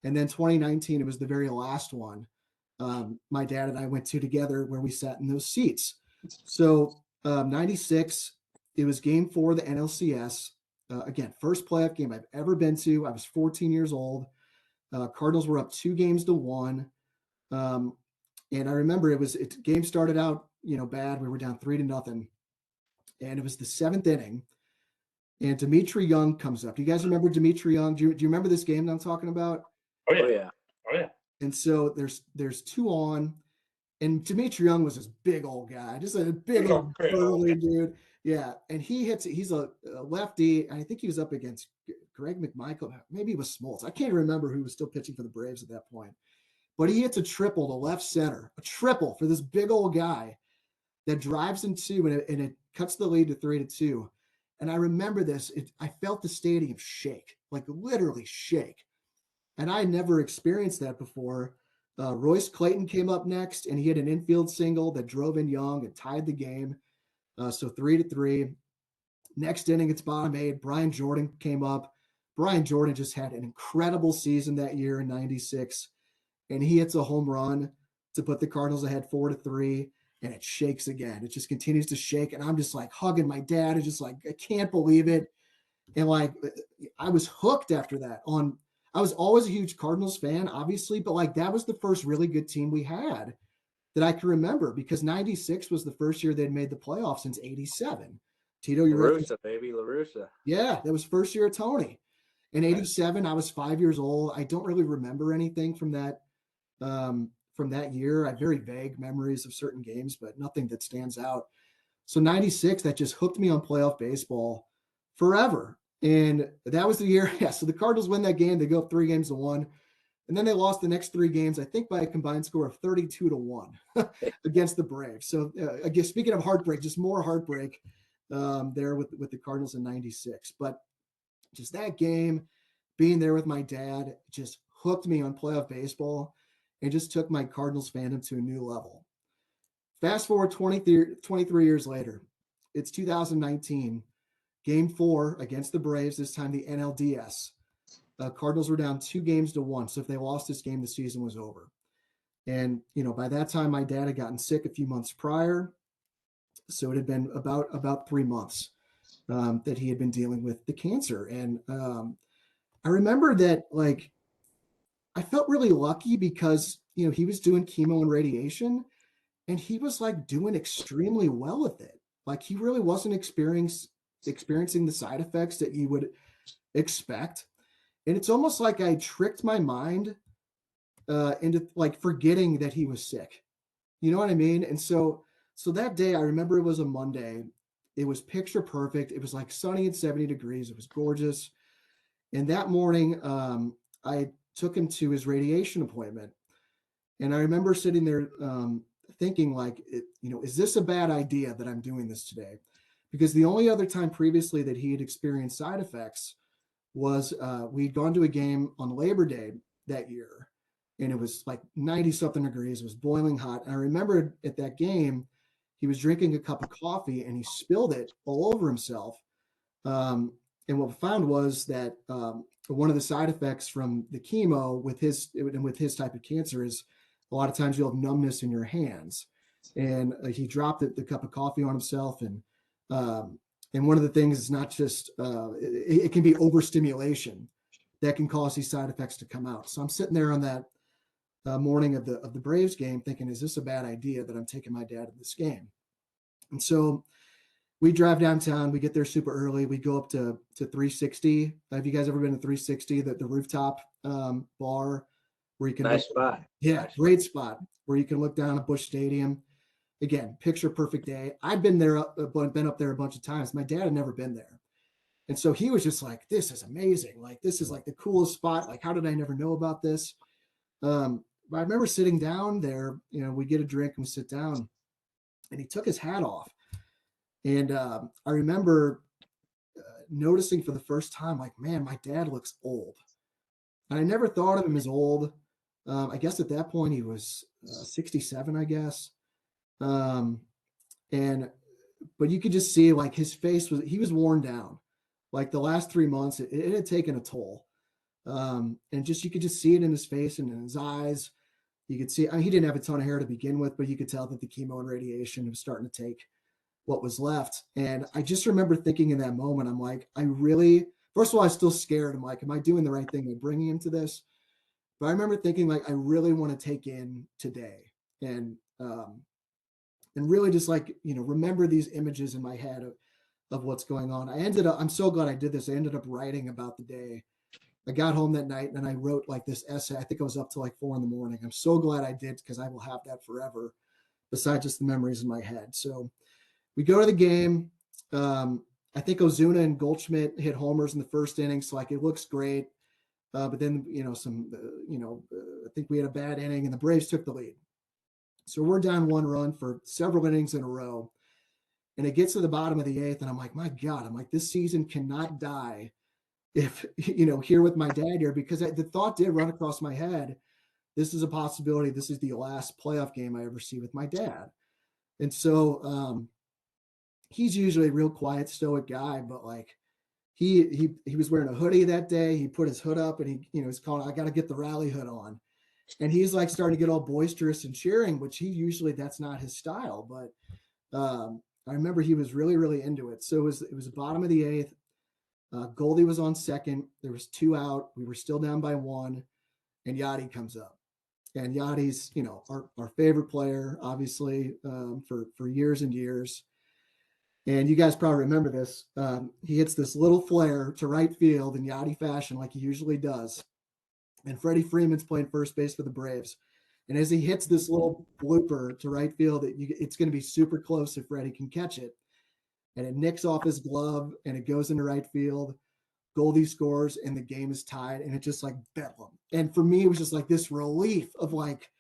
And then 2019, it was the very last one my dad and I went to together where we sat in those seats. So 96, it was game 4 of the NLCS. Again, first playoff game I've ever been to. I was 14 years old. Cardinals were up 2-1. And I remember game started out, bad. We were down 3-0. And it was the 7th inning. And Dimitri Young comes up. Do you guys remember Dimitri Young? Do you remember this game that I'm talking about? Oh yeah. And so there's 2 on, and Dimitri Young was this big old guy, just a big old burly dude. Yeah, and he's a lefty, and I think he was up against Greg McMichael. Maybe it was Smoltz. I can't remember who was still pitching for the Braves at that point. But he hits a triple to left center, a triple for this big old guy that drives in 2, and it cuts the lead to 3-2. And I remember this. I felt the stadium shake, like literally shake. And I had never experienced that before. Royce Clayton came up next, and he had an infield single that drove in Young and tied the game. So 3-3. Next inning, it's bottom 8. Brian Jordan came up. Brian Jordan just had an incredible season that year in 96. And he hits a home run to put the Cardinals ahead 4-3. And it shakes again. It just continues to shake. And I'm just like hugging my dad. And just like, I can't believe it. And like, I was hooked after that I was always a huge Cardinals fan, obviously, but like that was the first really good team we had that I can remember, because 96 was the first year they'd made the playoffs since 87. Tito, La Russa, baby, La Russa. Yeah, that was first year of Tony. In 87, I was 5 years old. I don't really remember anything from that year. I have very vague memories of certain games, but nothing that stands out. So 96, that just hooked me on playoff baseball forever. And that was the year. Yeah. So the Cardinals win that game. They go up 3-1. And then they lost the next 3 games, I think by a combined score of 32-1 against the Braves. So I guess, speaking of heartbreak, just more heartbreak there with the Cardinals in 96. But just that game, being there with my dad, just hooked me on playoff baseball and just took my Cardinals fandom to a new level. Fast forward 23 years later, it's 2019. Game 4 against the Braves, this time the NLDS. Cardinals were down 2-1. So if they lost this game, the season was over. And, by that time, my dad had gotten sick a few months prior. So it had been about 3 months that he had been dealing with the cancer. And I remember that, like, I felt really lucky because, he was doing chemo and radiation, and he was like doing extremely well with it. Like, he really wasn't experiencing the side effects that you would expect. And it's almost like I tricked my mind into like forgetting that he was sick. You know what I mean? And so that day, I remember it was a Monday. It was picture perfect. It was like sunny and 70 degrees. It was gorgeous. And that morning, I took him to his radiation appointment. And I remember sitting there thinking, like, is this a bad idea that I'm doing this today? Because the only other time previously that he had experienced side effects was we'd gone to a game on Labor Day that year, and it was like 90-something degrees. It was boiling hot. And I remember at that game, he was drinking a cup of coffee, and he spilled it all over himself. And what we found was that one of the side effects from the chemo with his type of cancer is a lot of times you'll have numbness in your hands. And he dropped the cup of coffee on himself, and And one of the things is not just, it can be overstimulation that can cause these side effects to come out. So I'm sitting there on that morning of the Braves game thinking, is this a bad idea that I'm taking my dad to this game? And so we drive downtown, we get there super early. We go up to 360. Have you guys ever been to 360, the rooftop bar where you can Nice look, spot. yeah, Nice great spot where you can look down at Busch Stadium. Again, picture perfect day. I've been there, been up there a bunch of times. My dad had never been there. And so he was just like, this is amazing. Like, this is like the coolest spot. Like, how did I never know about this? But I remember sitting down there, you know, we get a drink and we sit down, and he took his hat off. And I remember noticing for the first time, like, man, my dad looks old. And I never thought of him as old. I guess at that point he was 67, I guess. Um, and but you could just see like his face he was worn down. Like the last 3 months, it had taken a toll. And just you could just see it in his face and in his eyes. You could see, I mean, he didn't have a ton of hair to begin with, but you could tell that the chemo and radiation was starting to take what was left. And I just remember thinking in that moment, I'm like, first of all, I was still scared. I'm like, am I doing the right thing by bringing him to this? But I remember thinking like, I really want to take in today and really just like, you know, remember these images in my head of what's going on. I'm so glad I did this. I ended up writing about the day. I got home that night and I wrote like this essay. I think I was up to like 4 a.m. I'm so glad I did because I will have that forever besides just the memories in my head. So we go to the game. I think Ozuna and Goldschmidt hit homers in the first inning. So like, it looks great. But then, you know, I think we had a bad inning and the Braves took the lead. So we're down 1 run for several innings in a row. And it gets to the bottom of the 8th. And I'm like, my God, this season cannot die if, you know, here with my dad here, because the thought did run across my head. This is a possibility. This is the last playoff game I ever see with my dad. And so he's usually a real quiet, stoic guy, but like he was wearing a hoodie that day. He put his hood up and he, you know, he's calling, I got to get the rally hood on. And he's like starting to get all boisterous and cheering, which that's not his style. But I remember he was really, really into it. So it was the bottom of the 8th. Goldie was on second. There was 2 out. We were still down by 1, and Yachty comes up. And Yachty's, you know, our favorite player, obviously, for years and years. And you guys probably remember this. He hits this little flare to right field in Yachty fashion, like he usually does. And Freddie Freeman's playing first base for the Braves. And as he hits this little blooper to right field, it's going to be super close if Freddie can catch it. And it nicks off his glove and it goes into right field. Goldie scores and the game is tied, and it just like bedlam. And for me, it was just like this relief of like,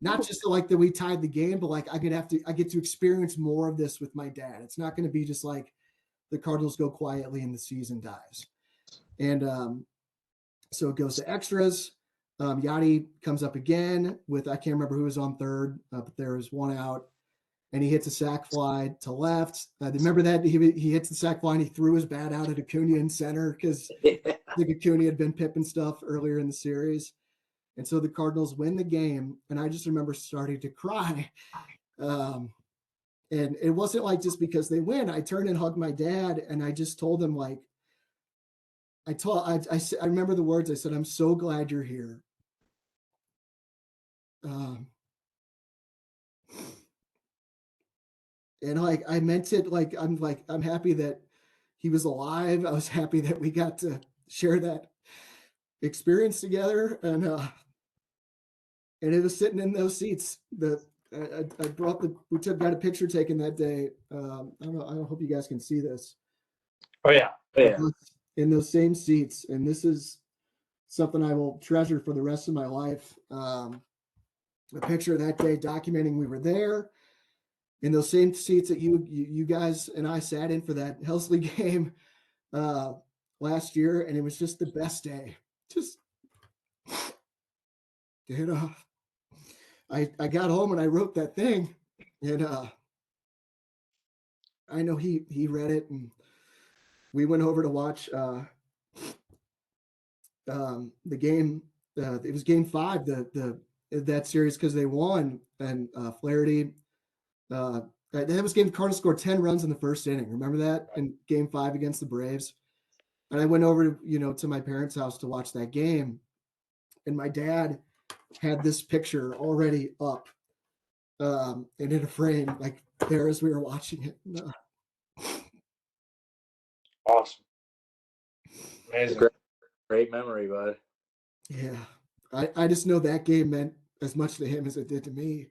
not just like that we tied the game, but like I get to experience more of this with my dad. It's not going to be just like the Cardinals go quietly and the season dies. And so it goes to extras. Yachty comes up again with, I can't remember who was on third, but there was 1 out. And he hits a sac fly to left. Remember that he hits the sac fly and he threw his bat out at Acuna in center because I think Acuna had been pipping stuff earlier in the series. And so the Cardinals win the game. And I just remember starting to cry. And it wasn't like just because they win. I turned and hugged my dad and I just told him like, I remember the words I said, I'm so glad you're here. And like, I meant it I'm happy that he was alive. I was happy that we got to share that experience together. And it was sitting in those seats that I got a picture taken that day. I don't hope you guys can see this. Oh yeah. Yeah. In those same seats. And this is something I will treasure for the rest of my life. A picture of that day documenting we were there in those same seats that you guys and I sat in for that Helsley game last year, and it was just the best day. Just, I got home and I wrote that thing, and I know he read it, and we went over to watch the game. It was game 5, that series because they won, and Flaherty. That was game. Cardinals scored 10 runs in the first inning. Remember that in Game 5 against the Braves? And I went over to my parents' house to watch that game, and my dad had this picture already up, and in a frame like there as we were watching it. Awesome. Amazing. Great memory, bud. Yeah, I just know that game meant as much to him as it did to me.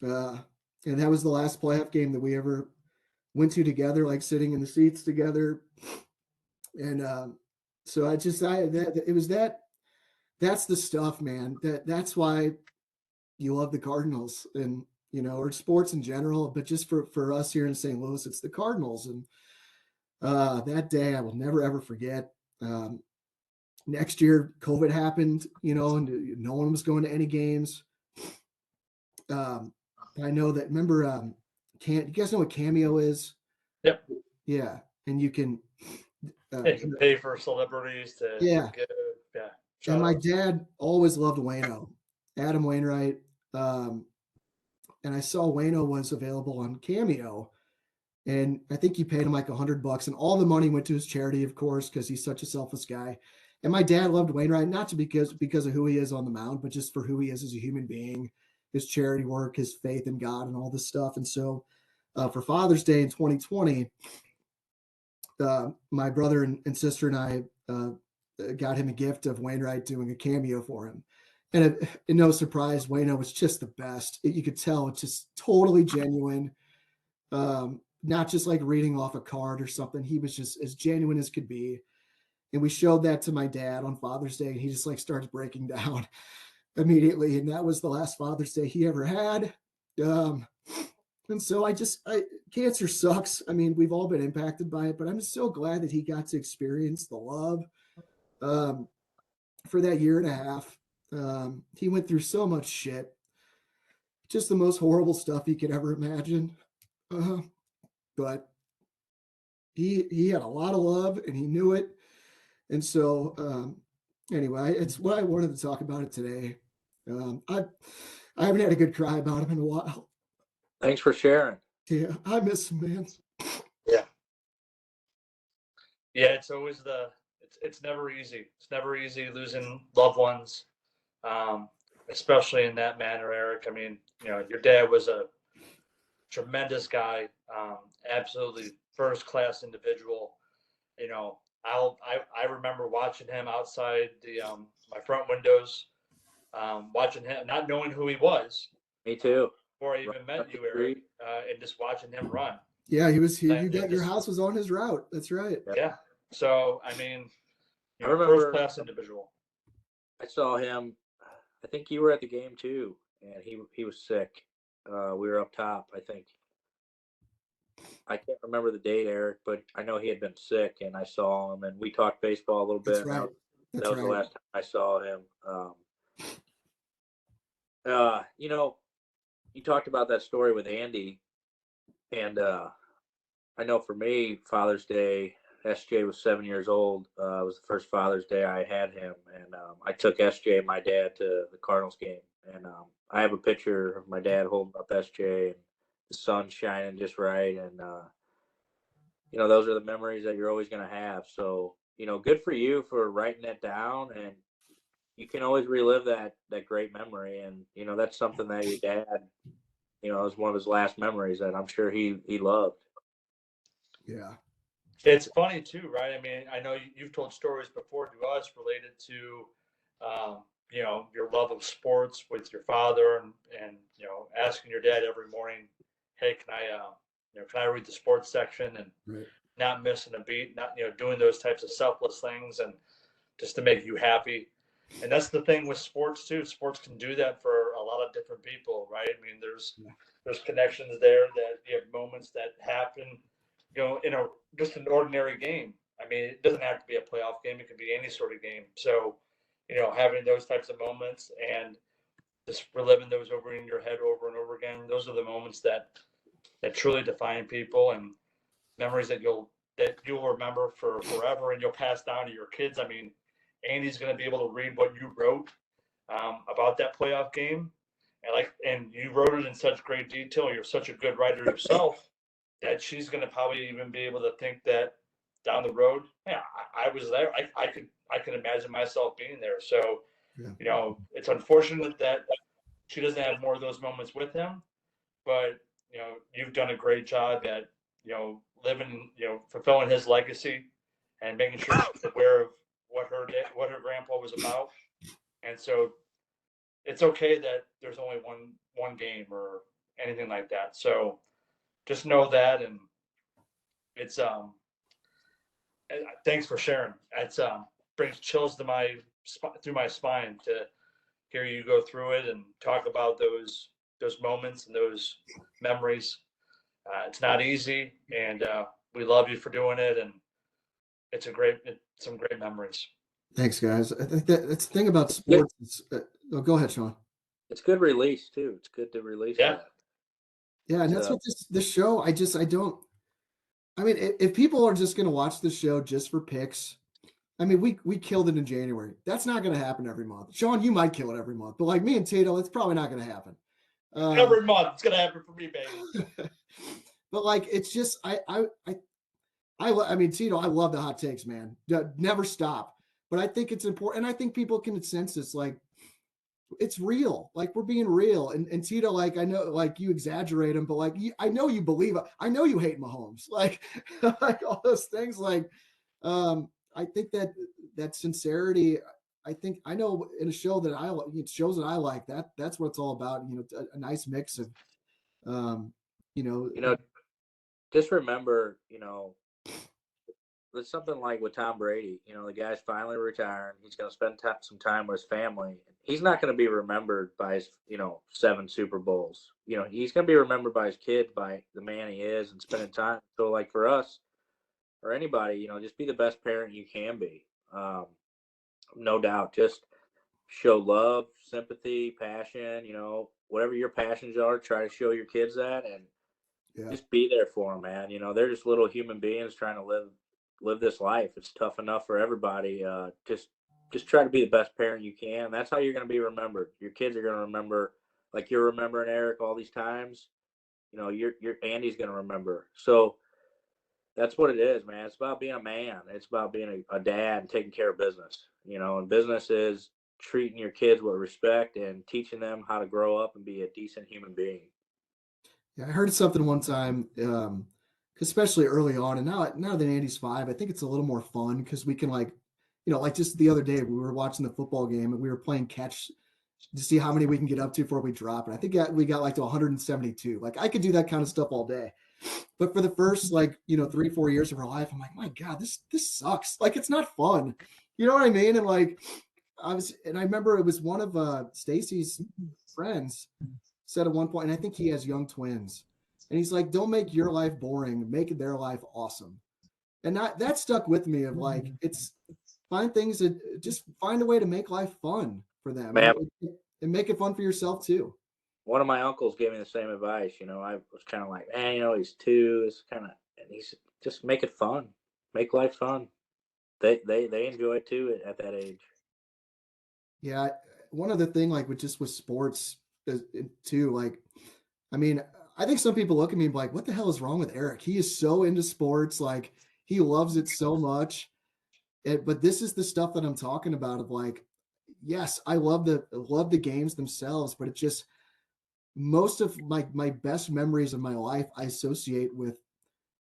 And that was the last playoff game that we ever went to together, like sitting in the seats together. And so that's the stuff, man. That's why you love the Cardinals and or sports in general, but just for us here in St. Louis, it's the Cardinals. And that day I will never ever forget. Next year, COVID happened, and no one was going to any games. I know that. Remember, you guys know what Cameo is? Yep. Yeah, and you can. You can pay for celebrities to give. Yeah. And my dad always loved Wayno, Adam Wainwright. And I saw Wayno was available on Cameo, and I think he paid him like $100, and all the money went to his charity, of course, because he's such a selfless guy. And my dad loved Wainwright, not because of who he is on the mound, but just for who he is as a human being, his charity work, his faith in God, and all this stuff. And so, for Father's Day in 2020, my brother and sister and I got him a gift of Wainwright doing a cameo for him. And no surprise, Wayno was just the best. You could tell it's just totally genuine. Not just like reading off a card or something. He was just as genuine as could be. And we showed that to my dad on Father's Day, and he just like starts breaking down immediately. And that was the last Father's Day he ever had. And so cancer sucks. I mean, we've all been impacted by it, but I'm just so glad that he got to experience the love for that year and a half. He went through so much shit, just the most horrible stuff he could ever imagine. But he had a lot of love, and he knew it. And so, anyway, it's what I wanted to talk about it today. I haven't had a good cry about him in a while. Thanks for sharing. Yeah, I miss him, man. Yeah. Yeah, it's always it's never easy. It's never easy losing loved ones, especially in that manner, Eric. I mean, your dad was a tremendous guy, absolutely first-class individual. I remember watching him outside my front windows, watching him, not knowing who he was. Me too. Before I even met you, Eric, and just watching him run. Yeah, he was here. Your house was on his route. That's right. Yeah. So I mean, I remember first-class individual. I saw him. I think you were at the game too, and he was sick. We were up top, I think. I can't remember the date, Eric, but I know he had been sick, and I saw him, and we talked baseball a little bit. That's right. That was the last time I saw him. You talked about that story with Andy, and I know for me, Father's Day, SJ was 7 years old. It was the first Father's Day I had him, and I took SJ and my dad to the Cardinals game, and I have a picture of my dad holding up SJ, and the sun shining just right, and those are the memories that you're always going to have. So good for you for writing that down, and you can always relive that great memory, and that's something that your dad, is one of his last memories that I'm sure he loved. Yeah. It's funny too, right? I mean, I know you've told stories before to us related to, your love of sports with your father, and asking your dad every morning, "Hey, can I read the sports section?" and right. Not missing a beat, not doing those types of selfless things, and just to make you happy. And that's the thing with sports too. Sports can do that for a lot of different people, right? I mean, there's connections there that you have moments that happen, in just an ordinary game. I mean, it doesn't have to be a playoff game. It could be any sort of game. So, having those types of moments and just reliving those over in your head over and over again, those are the moments that truly define people, and memories that you'll remember for forever, and you'll pass down to your kids. I mean, Andy's going to be able to read what you wrote about that playoff game, and you wrote it in such great detail. You're such a good writer yourself that she's going to probably even be able to think that down the road, yeah, I was there. I can imagine myself being there. So, Yeah. it's unfortunate that she doesn't have more of those moments with him, but you've done a great job at living, fulfilling his legacy and making sure she's aware of what her grandpa was about. And so it's okay that there's only one game or anything like that. So just know that, and it's thanks for sharing. It's brings chills to my through my spine to hear you go through it and talk about those moments and those memories. It's not easy, and we love you for doing it, and it's some great memories. Thanks, guys. I think that's the thing about sports. Oh, go ahead, Shawn. It's good release too. It's good to release that. Yeah, and that's what this show. I don't. I mean, if people are just going to watch the show just for picks, I mean, we killed it in January. That's not going to happen every month. Shawn, you might kill it every month, but like me and Tito, it's probably not going to happen. Every month, it's going to happen for me, baby. But like, it's just I mean, Tito, I love the hot takes, man. Never stop. But I think it's important, and I think people can sense this. Like, it's real. Like, we're being real. And Tito, like, I know, like, you exaggerate him, but like, I know you believe it. I know you hate Mahomes. Like, like all those things. Like, I think that sincerity. I think I know in a show that shows that I like that's what it's all about. A nice mix of, just remember, it's something like with Tom Brady. The guy's finally retiring. He's going to spend some time with his family. He's not going to be remembered by his, 7 Super Bowls. He's going to be remembered by his kids, by the man he is, and spending time. So, like for us or anybody, just be the best parent you can be. No doubt. Just show love, sympathy, passion. Whatever your passions are, try to show your kids that, and just be there for them, man. They're just little human beings trying to live this life. It's tough enough for everybody. Just try to be the best parent you can. That's how you're going to be remembered. Your kids are going to remember, like you're remembering Eric all these times. Your Andy's going to remember. So that's what it is, man. It's about being a man. It's about being a dad and taking care of business. And business is treating your kids with respect and teaching them how to grow up and be a decent human being. Yeah, I heard something one time, especially early on, and now that Andy's 5, I think it's a little more fun because we can like just the other day we were watching the football game and we were playing catch to see how many we can get up to before we drop. And I think we got like to 172. Like I could do that kind of stuff all day. But for the first 3-4 years of our life, I'm like, my God, this sucks. Like it's not fun. You know what I mean? And like I remember it was one of Stacy's friends said at one point, and I think he has young twins, and he's like, don't make your life boring, make their life awesome. And that stuck with me of like, it's find things that just find a way to make life fun for them and make it fun for yourself too. One of my uncles gave me the same advice. I was kind of like, he's 2. It's kind of, and he's just make it fun, make life fun. They enjoy it too at that age. Yeah. One other thing, like with sports too, like, I mean, I think some people look at me and be like, what the hell is wrong with Eric? He is so into sports. Like he loves it so much. But this is the stuff that I'm talking about of like, yes, I love the games themselves, but it's just most of my best memories of my life I associate with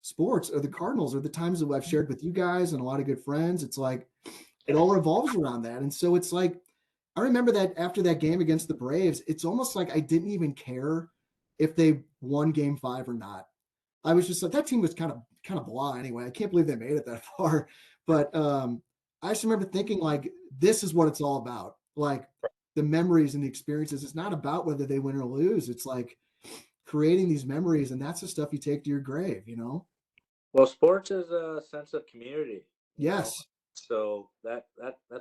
sports or the Cardinals or the times that I've shared with you guys and a lot of good friends. It's like it all revolves around that. And so it's like I remember that after that game against the Braves, it's almost like I didn't even care if they won game 5 or not. I was just like, that team was kind of blah anyway. I can't believe they made it that far. But I just remember thinking like, this is what it's all about. Like the memories and the experiences. It's not about whether they win or lose. It's like creating these memories. And that's the stuff you take to your grave, Well, sports is a sense of community. Yes. So that's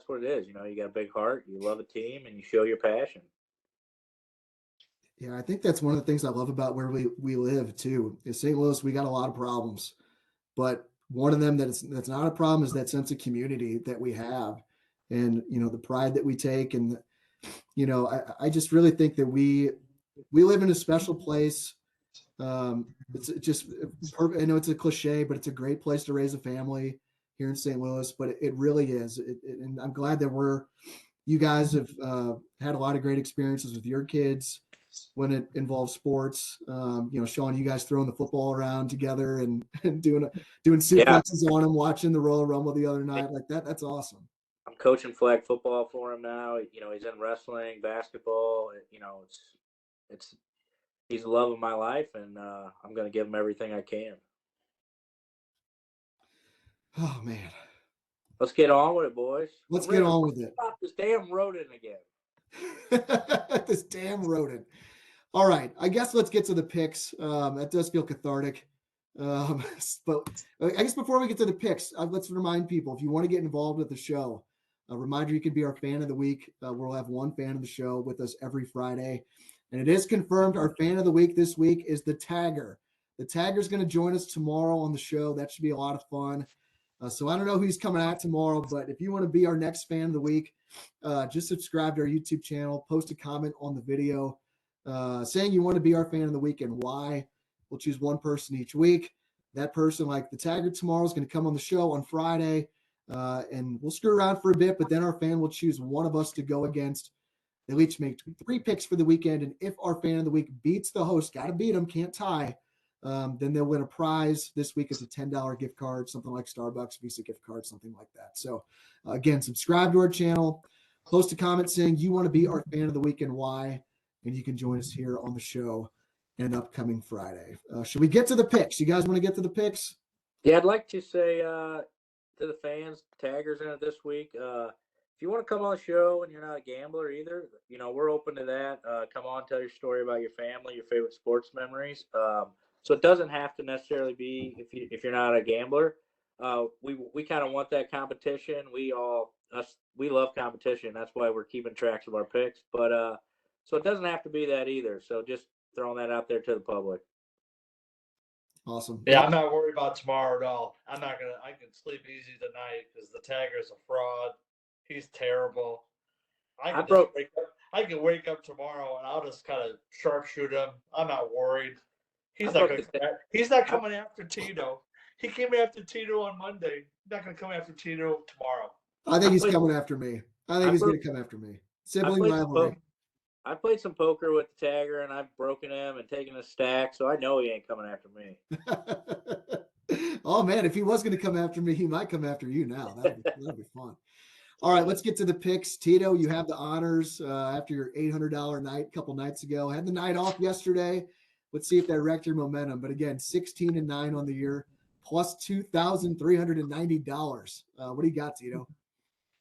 what it is. You got a big heart, you love a team, and you show your passion. Yeah, I think that's one of the things I love about where we live too. In St. Louis, we got a lot of problems, but one of them that's not a problem is that sense of community that we have, and the pride that we take. And I just really think that we live in a special place. It's just, I know it's a cliche, but it's a great place to raise a family here in St. Louis, but it really is. And I'm glad that you guys have had a lot of great experiences with your kids when it involves sports. Shawn, you guys throwing the football around together and doing suplexes on them, watching the Royal Rumble the other night, like that. That's awesome. I'm coaching flag football for him now. He's in wrestling, basketball. It's he's the love of my life, and I'm going to give him everything I can. Oh man, let's get on with it, boys. Let's get on with it. Stop this damn rodent again. This damn rodent. All right, I guess let's get to the picks. That does feel cathartic. But I guess before we get to the picks, let's remind people, if you want to get involved with the show, a reminder, you can be our fan of the week. We'll have one fan of the show with us every Friday. And it is confirmed our fan of the week this week is the Tagger. The Tagger is going to join us tomorrow on the show. That should be a lot of fun. So I don't know who he's coming at tomorrow, but if you want to be our next fan of the week, just subscribe to our YouTube channel, post a comment on the video saying you want to be our fan of the week and why. We'll choose one person each week. That person, like the Tagger tomorrow, is going to come on the show on Friday. And we'll screw around for a bit, but then our fan will choose one of us to go against. They'll each make 3 picks for the weekend, and if our fan of the week beats the host, got to beat them, can't tie, then they'll win a prize. This week is a $10 gift card, something like Starbucks, Visa gift card, something like that. So, again, subscribe to our channel, post a comment saying you want to be our fan of the week and why, and you can join us here on the show an upcoming Friday. Should we get to the picks? You guys want to get to the picks? Yeah, I'd like to say to the fans, taggers in it this week, if you want to come on the show and you're not a gambler either, we're open to that. Come on, tell your story about your family, your favorite sports memories. So it doesn't have to necessarily be if you're not a gambler. We kind of want that competition. We love competition. That's why we're keeping tracks of our picks. But so it doesn't have to be that either. So just throwing that out there to the public. Awesome. Yeah, I'm not worried about tomorrow at all. I can sleep easy tonight because the Tagger's a fraud. He's terrible. I can wake up tomorrow and I'll just kind of sharpshoot him. I'm not worried. He's not coming after Tito. He came after Tito on Monday. He's not going to come after Tito tomorrow. I think he's coming after me. I think he's going to come after me. Sibling rivalry. I played some poker with the Tagger, and I've broken him and taken a stack, so I know he ain't coming after me. Oh, man, if he was going to come after me, he might come after you now. That'd be fun. All right, let's get to the picks. Tito, you have the honors after your $800 night a couple nights ago. Had the night off yesterday. Let's see if that wrecked your momentum. But again, 16-9 on the year, plus $2,390. What do you got, Tito?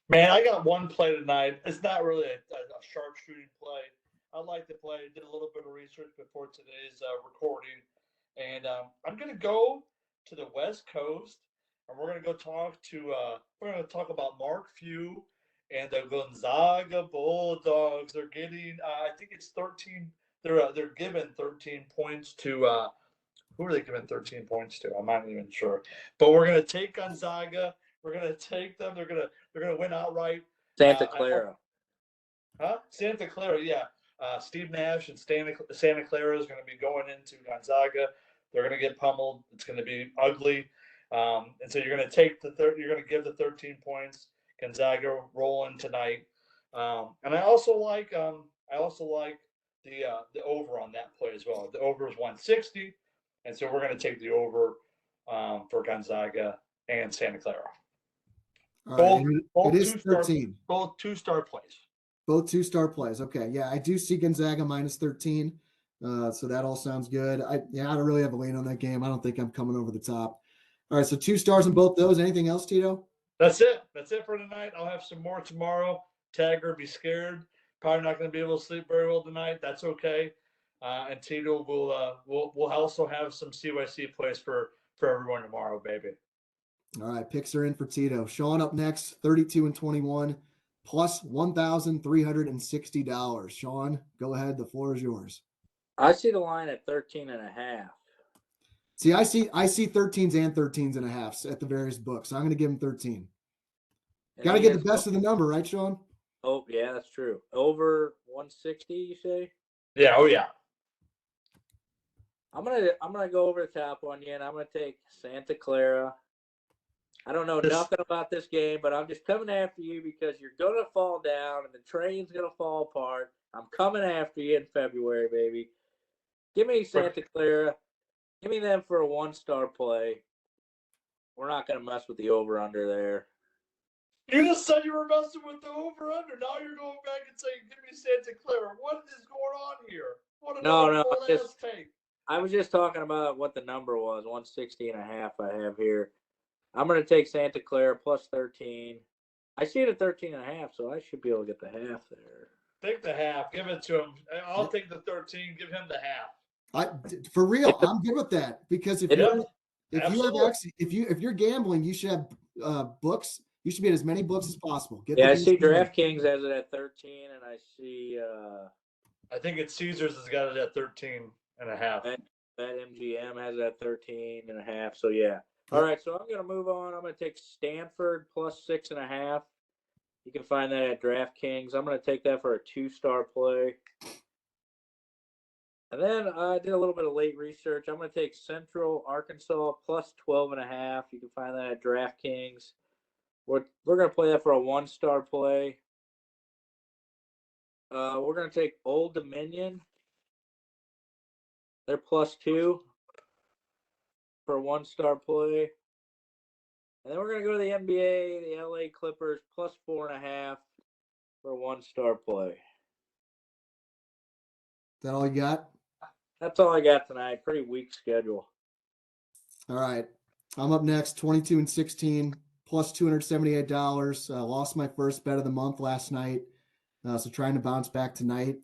Man, I got one play tonight. It's not really a sharpshooting play. I like to play. Did a little bit of research before today's recording, and I'm going to go to the West Coast, and we're going to go talk to. We're going to talk about Mark Few and the Gonzaga Bulldogs. They're getting. I think it's 13. They're given 13 points to. Who are they giving 13 points to? I'm not even sure. But we're going to take Gonzaga. We're going to take them. They're going to win outright. Santa Clara. Santa Clara, yeah. Steve Nash and Santa Clara is going to be going into Gonzaga. They're going to get pummeled. It's going to be ugly. And so you're going to take you're going to give the 13 points. Gonzaga rolling tonight. And I also like the over on that play as well. The over is 160. And so we're going to take the over for Gonzaga and Santa Clara. All right. It is 13. Both 2-star plays. Both 2-star plays. Okay. Yeah, I do see Gonzaga minus 13. So that all sounds good. I don't really have a lean on that game. I don't think I'm coming over the top. All right. So 2 stars in both those. Anything else, Tito? That's it. That's it for tonight. I'll have some more tomorrow. Tagger, be scared. Probably not going to be able to sleep very well tonight. That's okay. And Tito will also have some CYC plays for everyone tomorrow, baby. All right, picks are in for Tito. Shawn up next, 32-21, plus $1,360. Shawn, go ahead. The floor is yours. I see the line at 13.5. See, I see 13s and 13.5 at the various books. So I'm going to give him 13. Got to get the best of the number, right, Shawn? Oh, yeah, that's true. Over 160, you say? Yeah, oh yeah. I'm gonna go over the top on you, and I'm gonna take Santa Clara. I don't know nothing about this game, but I'm just coming after you because you're gonna fall down and the train's gonna fall apart. I'm coming after you in February, baby. Give me Santa Clara. Give me them for a 1-star play. We're not gonna mess with the over under there. You just said you were messing with the over-under. Now you're going back and saying, give me Santa Clara. What is going on here? What another No, bold-ass take. I was just talking about what the number was, 160.5 I have here. I'm going to take Santa Clara plus 13. I see it at 13.5, so I should be able to get the half there. Take the half. Give it to him. I'll take the 13. Give him the half. For real, I'm good with that because if you're gambling, you should have books. You should be at as many books as possible. I see DraftKings has it at 13, and I see. I think it's Caesars has got it at 13 and a half. BetMGM has it at 13.5. So yeah. All right, so I'm going to move on. I'm going to take Stanford plus 6.5. You can find that at DraftKings. I'm going to take that for a 2-star play. And then I did a little bit of late research. I'm going to take Central Arkansas plus 12.5. You can find that at DraftKings. We're going to play that for a 1-star play. We're going to take Old Dominion. They're plus 2 for a 1-star play. And then we're going to go to the NBA, the LA Clippers, plus 4.5 for a 1-star play. Is that all you got? That's all I got tonight. Pretty weak schedule. All right. I'm up next, 22-16, plus $278. Lost my first bet of the month last night. So trying to bounce back tonight.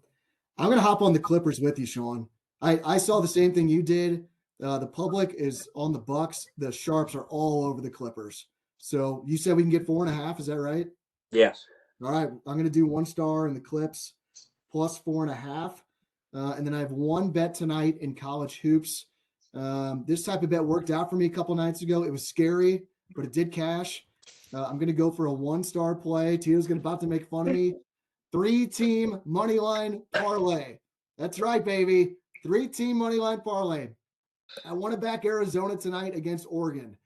I'm going to hop on the Clippers with you, Shawn. I saw the same thing you did. The public is on the Bucks. The sharps are all over the Clippers. So you said we can get 4.5. Is that right? Yes. All right. I'm going to do 1 star in the Clips plus 4.5. And then I have one bet tonight in college hoops. This type of bet worked out for me a couple nights ago. It was scary, but it did cash. I'm going to go for a 1-star play. Tito's about to make fun of me. 3-team money line parlay. That's right, baby. 3-team money line parlay. I want to back Arizona tonight against Oregon.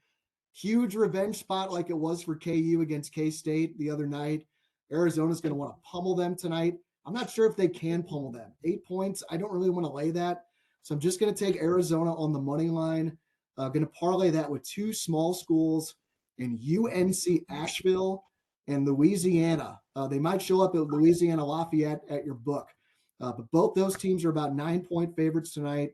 Huge revenge spot like it was for KU against K-State the other night. Arizona's going to want to pummel them tonight. I'm not sure if they can pummel them. 8 points, I don't really want to lay that. So I'm just going to take Arizona on the money line. Going to parlay that with 2 small schools in UNC Asheville and Louisiana. They might show up at Louisiana Lafayette at your book. But both those teams are about 9-point favorites tonight.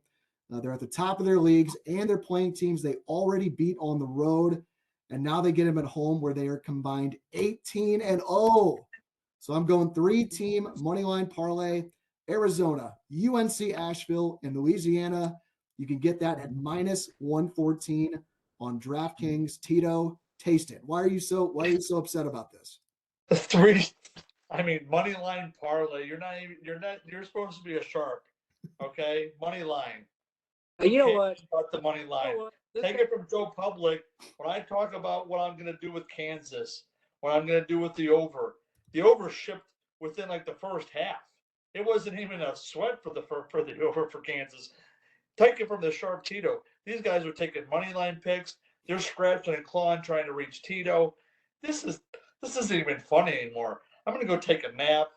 They're at the top of their leagues, and they're playing teams they already beat on the road. And now they get them at home where they are combined 18-0. So I'm going 3-team moneyline parlay, Arizona, UNC Asheville, and Louisiana. You can get that at minus 114 on DraftKings. Tito, taste it. Why are you so upset about this? Money line parlay. You're supposed to be a shark. Okay? Money line. You know what? About the money line. Take it from Joe Public. When I talk about what I'm going to do with Kansas, what I'm going to do with the over shipped within like the first half. It wasn't even a sweat for the over for Kansas. Take it from the sharp Tito. These guys are taking money line picks. They're scratching and clawing trying to reach Tito. This isn't even funny anymore. I'm going to go take a nap.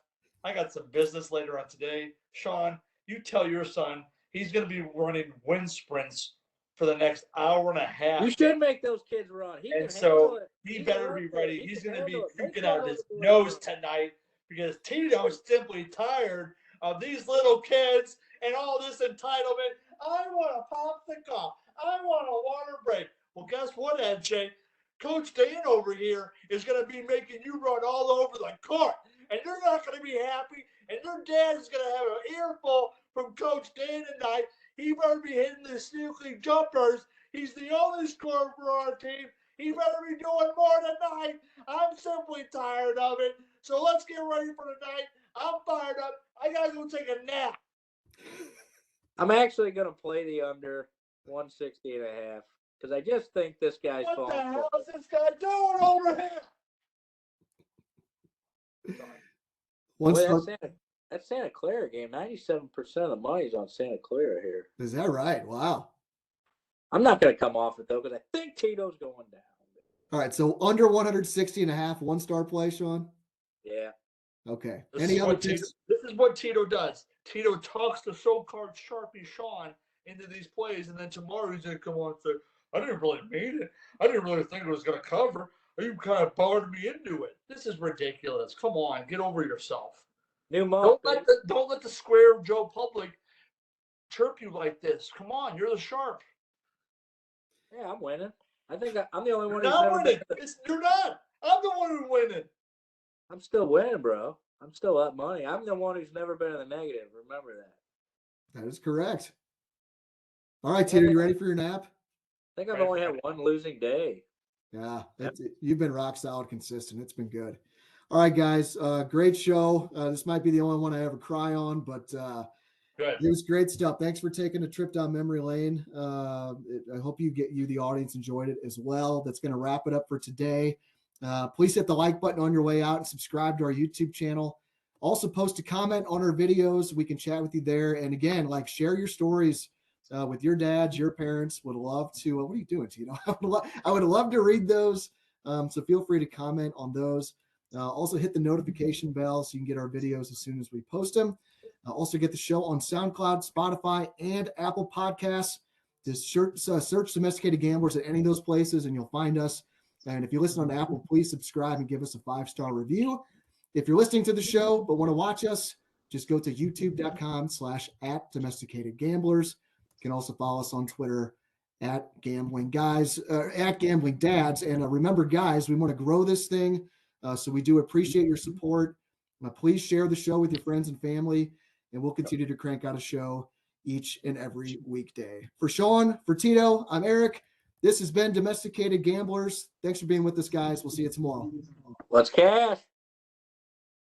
I got some business later on today. Shawn, you tell your son he's going to be running wind sprints for the next hour and a half. You should make those kids run. He better be ready. He's going to be puking out of his nose tonight because Tito is simply tired of these little kids and all this entitlement. I want a popsicle. I want a water break. Well, guess what, NJ? Coach Dan over here is going to be making you run all over the court, and you're not going to be happy, and your dad is going to have an earful from Coach Dan tonight. He better be hitting the sneaky jumpers. He's the only scorer for our team. He better be doing more tonight. I'm simply tired of it. So let's get ready for tonight. I'm fired up. I got to go take a nap. I'm actually going to play the under 160.5 because I just think this guy's falling. What the hell is this guy doing over here? One Boy, star. that Santa Clara game, 97% of the money's on Santa Clara here. Is that right? Wow. I'm not going to come off it, though, because I think Tito's going down. All right. So under 160.5, 1-star play, Shawn? Yeah. Okay. This Any is other what Tito, picks? this is what Tito does. Tito talks the so-called Sharpie Shawn into these plays, and then tomorrow he's going to come on and say, I didn't really mean it. I didn't really think it was going to cover. You kind of barred me into it. This is ridiculous. Come on, get over yourself. New month, baby. Don't let the square Joe Public chirp you like this. Come on, you're the sharp. Yeah, I'm winning. I think I'm the only one You're who's not never winning. been. You're not. I'm the one who's winning. I'm still winning, bro. I'm still up money. I'm the one who's never been in the negative. Remember that. That is correct. All right, Tito, you ready for your nap? I think I've only had one losing day. Yeah, you've been rock solid consistent. It's been good. All right, guys. Great show. This might be the only one I ever cry on, but Good. it was great stuff. Thanks for taking a trip down memory lane. I hope the audience, enjoyed it as well. That's going to wrap it up for today. Please hit the like button on your way out and subscribe to our YouTube channel. Also, post a comment on our videos. We can chat with you there. And again, share your stories with your dads, your parents. Would love to. What are you doing, Tito? I would love to read those. So feel free to comment on those. Also, hit the notification bell so you can get our videos as soon as we post them. Also, get the show on SoundCloud, Spotify, and Apple Podcasts. Just search Domesticated Gamblers at any of those places, and you'll find us. And if you listen on Apple, please subscribe and give us a 5-star review. If you're listening to the show but want to watch us, just go to youtube.com/@domesticatedgamblers. You can also follow us on Twitter @gamblingdads. And remember, guys, we want to grow this thing. So we do appreciate your support. Please share the show with your friends and family, and we'll continue to crank out a show each and every weekday. For Shawn, for Tito, I'm Eric. This has been Domesticated Gamblers. Thanks for being with us, guys. We'll see you tomorrow. Let's cash.